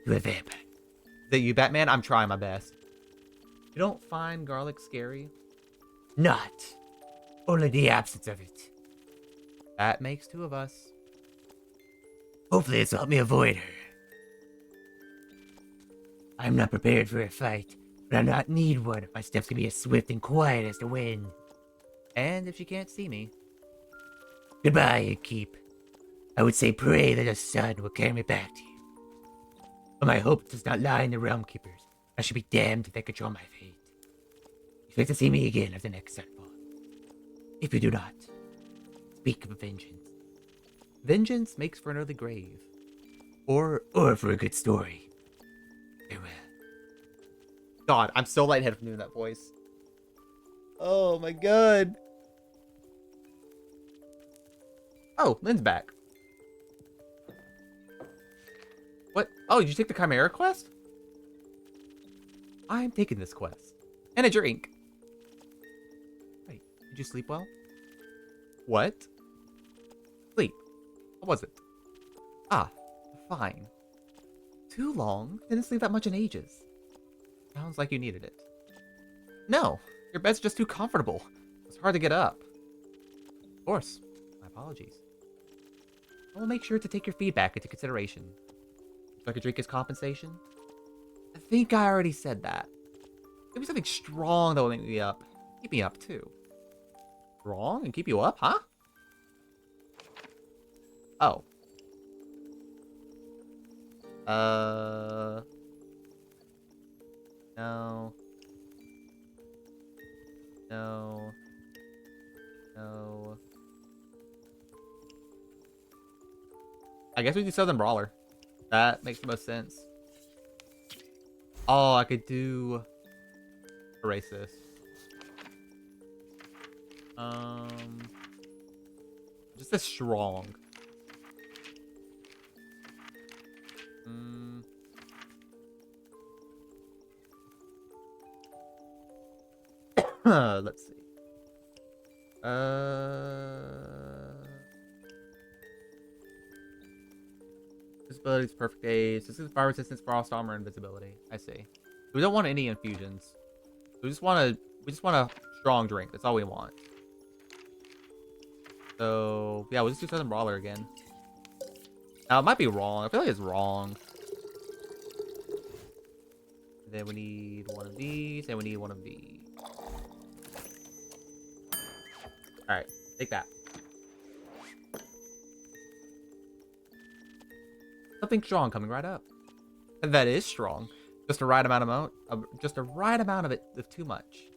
to a vampire.
Is that you, Batman? I'm trying my best. You don't find garlic scary?
Not. Only the absence of it.
That makes two of us.
Hopefully this will help me avoid her. I'm not prepared for a fight, but I not need one if my steps can be as swift and quiet as the wind.
And if she can't see me.
Goodbye, Keep. I would say pray that the sun will carry me back to you. But my hope does not lie in the Realm Keepers. I should be damned if they control my fate. Expect to see me again after the next sunfall. if you do not speak of vengeance.
Vengeance makes for an early grave.
Or for a good story. Farewell.
God, I'm so lightheaded from doing that voice. Oh my god. Oh, Lynn's back. What? Oh, did you take the Chimera quest? I'm taking this quest. And a drink. Wait, did you sleep well? What? Sleep. What was it? Ah, fine. Too long? Didn't sleep that much in ages. Sounds like you needed it. No, your bed's just too comfortable. It's hard to get up. Of course. My apologies. I will make sure to take your feedback into consideration. Would you like a drink as compensation? I think I already said that. Maybe something strong that will make me up. Keep me up, too. Strong and keep you up, huh? Oh. No. No. No. I guess we do Southern Brawler. That makes the most sense. Oh, I could do... Erase this. Just a strong. Let's see. Visibility is perfect days. This is fire resistance, frost armor, and invisibility. I see. We don't want any infusions. We just want a strong drink. That's all we want. So yeah, we'll just do Southern Brawler again. Now it might be wrong. I feel like it's wrong. And then we need one of these, and we need one of these. Alright, take that. Something strong coming right up. And that is strong. Just a right amount of it of too much.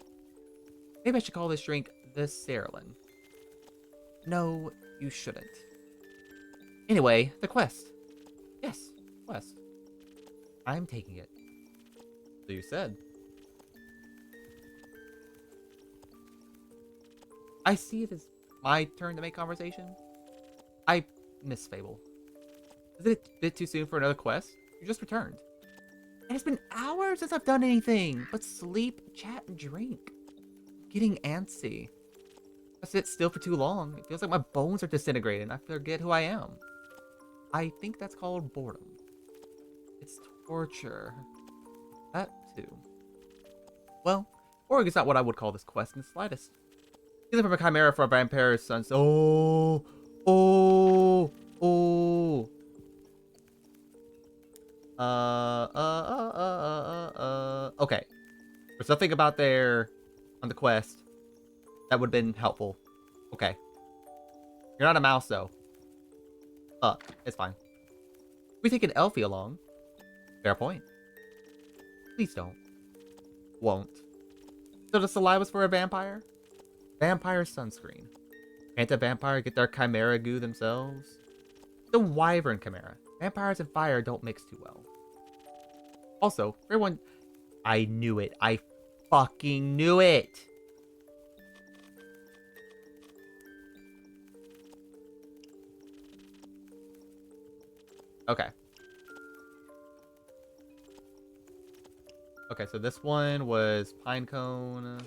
Maybe I should call this drink the Serlin. No, you shouldn't. Anyway, the quest. Yes, quest. I'm taking it. So you said. I see it as my turn to make conversation. I miss Fable. Is it a bit too soon for another quest? You just returned. And it's been hours since I've done anything but sleep, chat, and drink. I'm getting antsy. I sit still for too long. It feels like my bones are disintegrating and I forget who I am. I think that's called boredom. It's torture. That too. Well, Org is not what I would call this quest in the slightest. Either from a chimera for a vampire's sons. Oh. Okay. There's something about there on the quest that would have been helpful. Okay. You're not a mouse, though. It's fine. We take an Elfie along. Fair point. Please don't. Won't. So the saliva's for a vampire? Vampire sunscreen. Can't a vampire get their chimera goo themselves? The wyvern chimera. Vampires and fire don't mix too well. Also, for everyone... I knew it. I fucking knew it! Okay. Okay, so this one was Pinecone.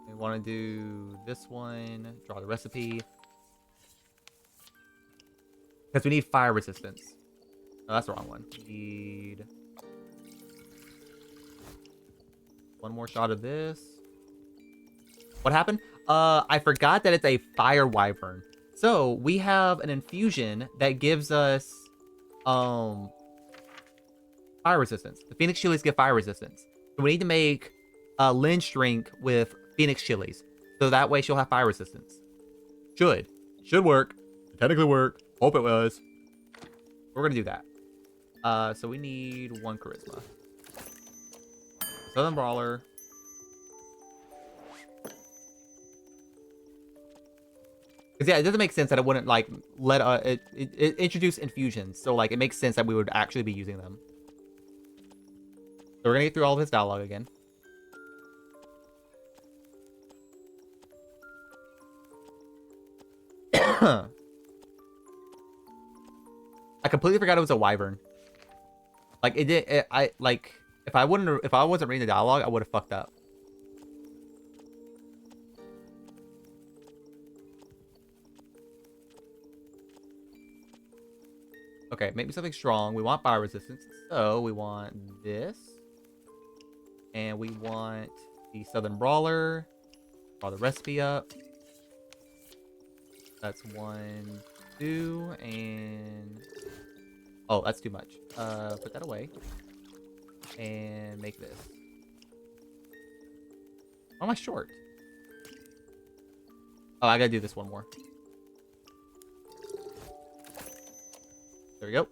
We want to do this one. Draw the recipe. Because we need fire resistance. No, that's the wrong one. We need... one more shot of this. What happened? I forgot that it's a fire wyvern. So, we have an infusion that gives us... fire resistance. The Phoenix chilies give fire resistance. So we need to make a Lynch drink with Phoenix chilies. So that way she'll have fire resistance. Should work. Technically work. Hope it was. We're gonna do that. So we need 1 charisma. Southern Brawler. Because yeah, it doesn't make sense that it wouldn't like let it introduce infusions. So like it makes sense that we would actually be using them. So we're gonna get through all of his dialogue again. I completely forgot it was a wyvern. Like it did. I like if I wasn't reading the dialogue, I would have fucked up. Okay, make me something strong. We want fire resistance, so we want this, and we want the Southern Brawler. Draw the recipe up. That's 1, 2, and oh, that's too much. Put that away, and make this. Why am I short? Oh, I gotta do this one more. There we go.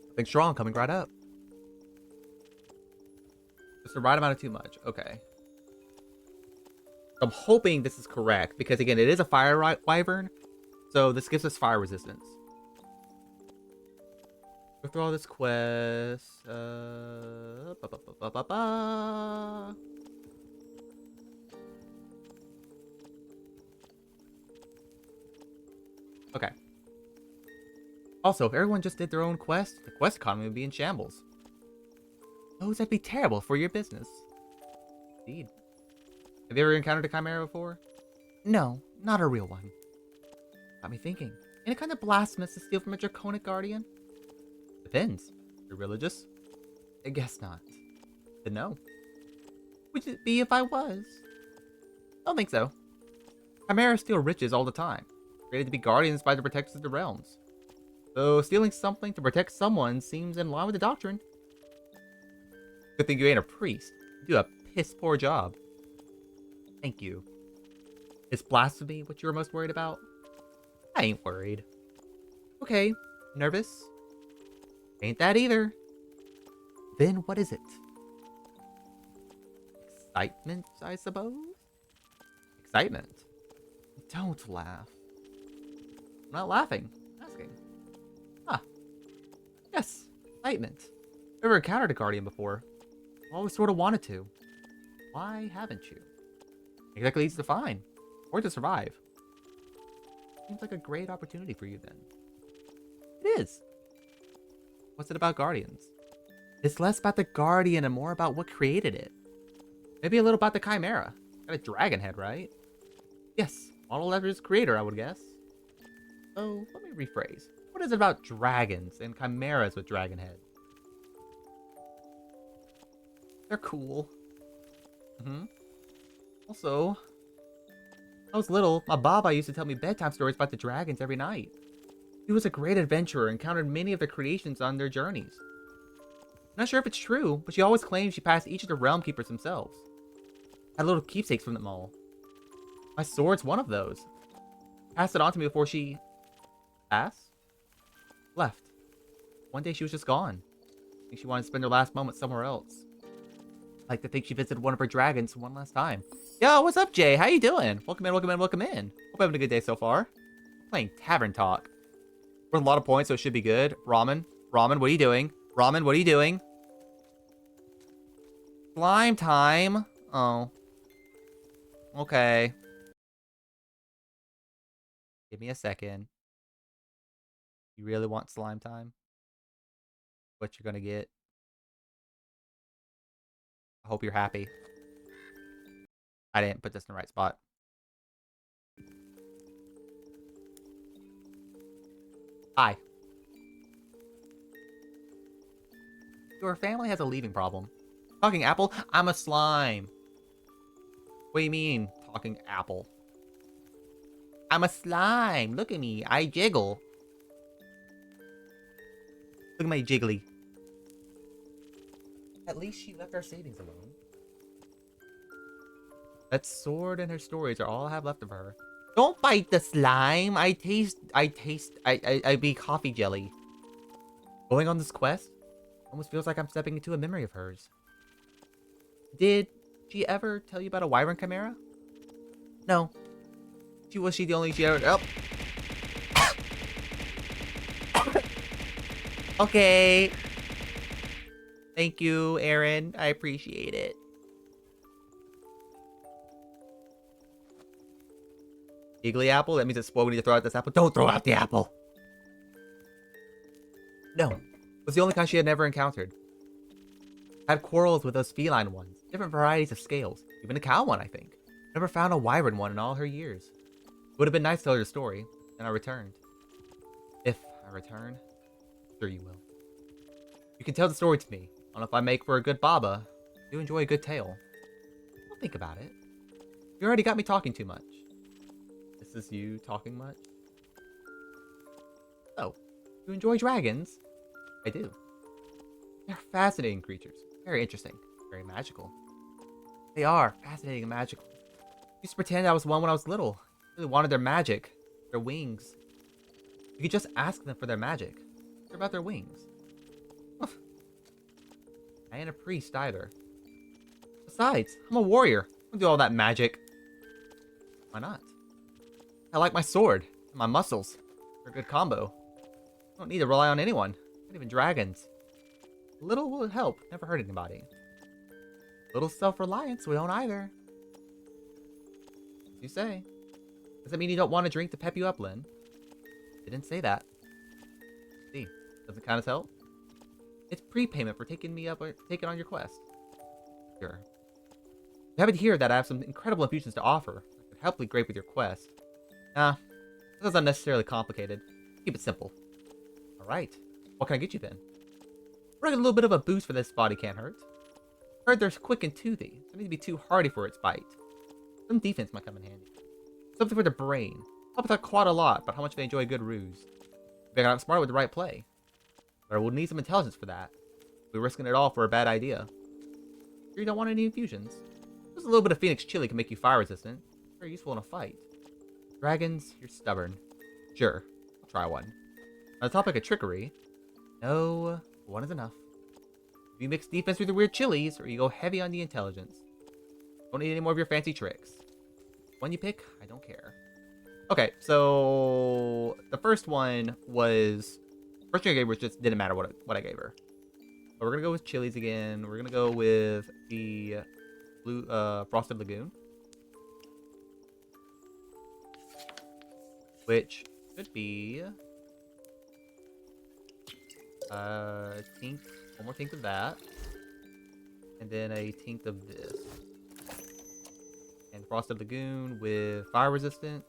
Something strong coming right up. Just the right amount of too much. Okay. I'm hoping this is correct because again, it is a fire wyvern, so this gives us fire resistance. Go through all this quest. Okay. Also, if everyone just did their own quest, the quest economy would be in shambles. Oh, that'd be terrible for your business. Indeed. Have you ever encountered a chimera before? No, not a real one. Got me thinking. Ain't it kind of blasphemous to steal from a draconic guardian? Depends. You're religious? I guess not. Then no. Would it be if I was? Don't think so. Chimeras steal riches all the time. Created to be guardians by the protectors of the realms. So stealing something to protect someone seems in line with the doctrine. Good thing you ain't a priest. You do a piss poor job. Thank you. Is blasphemy what you were most worried about? I ain't worried. Okay. Nervous? Ain't that either. Then what is it? Excitement, I suppose? Excitement? Don't laugh. I'm not laughing. I'm asking. Ah. Yes. Excitement. Never encountered a guardian before. Always sort of wanted to. Why haven't you? Exactly easy to find. Or to survive. Seems like a great opportunity for you then. It is. What's it about guardians? It's less about the guardian and more about what created it. Maybe a little about the chimera. Got a dragon head, right? Yes. Modeled after its creator, I would guess. So, let me rephrase. What is it about dragons and chimeras with dragon heads? They're cool. Also, when I was little, my Baba used to tell me bedtime stories about the dragons every night. He was a great adventurer and encountered many of the creations on their journeys. I'm not sure if it's true, but she always claims she passed each of the realm keepers themselves. Had little keepsakes from them all. My sword's one of those. Passed it on to me before she... passed? Left. One day she was just gone. I think she wanted to spend her last moment somewhere else. I like to think she visited one of her dragons one last time. Yo, what's up, Jay? How you doing? Welcome in, welcome in, welcome in. Hope you're having a good day so far. Playing Tavern Talk. Worth a lot of points, so it should be good. Ramen. Ramen, what are you doing? Ramen, what are you doing? Slime time. Oh. Okay. Give me a second. You really want slime time? What you're gonna get? I hope you're happy. I didn't put this in the right spot. Hi. Your family has a leaving problem. Talking apple? I'm a slime. What do you mean, talking apple? I'm a slime. Look at me. I jiggle. Look at my jiggly. At least she left our savings alone. That sword and her stories are all I have left of her. Don't bite the slime. I be coffee jelly. Going on this quest almost feels like I'm stepping into a memory of hers. Did she ever tell you about a wyvern chimera? No. Was she the only she ever... Oh. Okay. Thank you, Aaron. I appreciate it. Giggly apple? That means it's spoiled. We need to throw out this apple. Don't throw out the apple. No. It was the only kind she had never encountered. Had quarrels with those feline ones. Different varieties of scales. Even a cow one, I think. Never found a wyvern one in all her years. It would have been nice to tell her the story. Then I returned. If I return, sure you will. You can tell the story to me. I don't know if I make for a good baba. I do enjoy a good tale. I'll think about it. You already got me talking too much. This is you talking much? Oh, you enjoy dragons? I do. They're fascinating creatures. Very interesting. Very magical. They are fascinating and magical. I used to pretend I was one when I was little. I really wanted their magic. Their wings. You could just ask them for their magic. They're about their wings. I ain't a priest either. Besides, I'm a warrior. I don't do all that magic. Why not? I like my sword and my muscles. They're a good combo. I don't need to rely on anyone. Not even dragons. A little will help. Never hurt anybody. Little self-reliance we don't either. As you say. Does that mean you don't want a drink to pep you up, Lynn? Didn't say that. See, doesn't count as help? It's prepayment for taking me up or taking on your quest. Sure. You happen to hear that I have some incredible infusions to offer that could help you great with your quest. Nah, this is unnecessarily complicated. Keep it simple. Alright, what can I get you then? We're gonna get a little bit of a boost for this body can't hurt. Heard they're quick and toothy, so it needs to be too hardy for its bite. Some defense might come in handy. Something for the brain. Help with that quad a lot, but how much they enjoy a good ruse. Maybe I got smart with the right play. But I will need some intelligence for that. We're risking it all for a bad idea. Sure you don't want any infusions? Just a little bit of Phoenix chili can make you fire resistant. Very useful in a fight. Dragons, you're stubborn. Sure, I'll try one. On the topic of trickery, no, one is enough. If you mix defense with your weird chilies, or you go heavy on the intelligence. Don't need any more of your fancy tricks. One you pick, I don't care. Okay, so the first one was... First thing I gave her just didn't matter what I gave her. But we're gonna go with chilies again. We're gonna go with the blue Frosted Lagoon, which should be tink, one more tink of that, and then a tink of this, and Frosted Lagoon with fire resistance.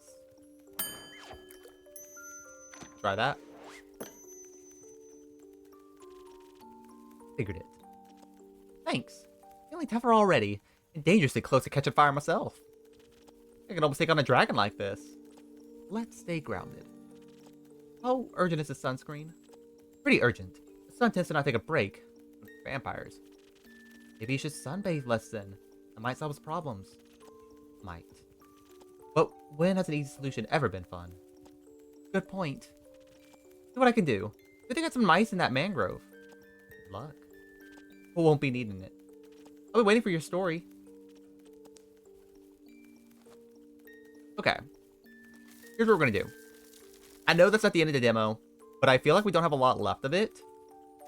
Try that. Figured it. Thanks. Feeling tougher already, and dangerously close to catching fire myself. I can almost take on a dragon like this. Let's stay grounded. How urgent is the sunscreen? Pretty urgent. The sun tends to not take a break. Vampires. Maybe you should sunbathe less then. That might solve his problems. Might. But when has an easy solution ever been fun? Good point. See what I can do. Good thing I got some mice in that mangrove. Good luck. But won't be needing it. I'll be waiting for your story. Okay. Here's what we're gonna do. I know that's not the end of the demo, but I feel like we don't have a lot left of it.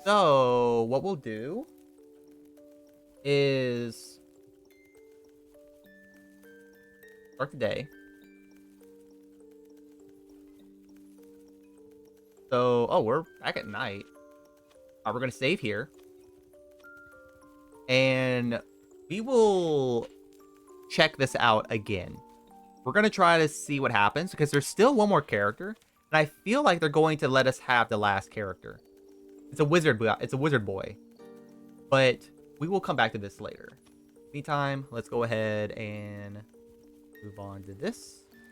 So, what we'll do is start the day. So, oh, we're back at night. We're gonna save here. And we will check this out again. We're going to try to see what happens because there's still one more character. And I feel like they're going to let us have the last character. It's a wizard boy. But we will come back to this later. Meantime, let's go ahead and move on to this.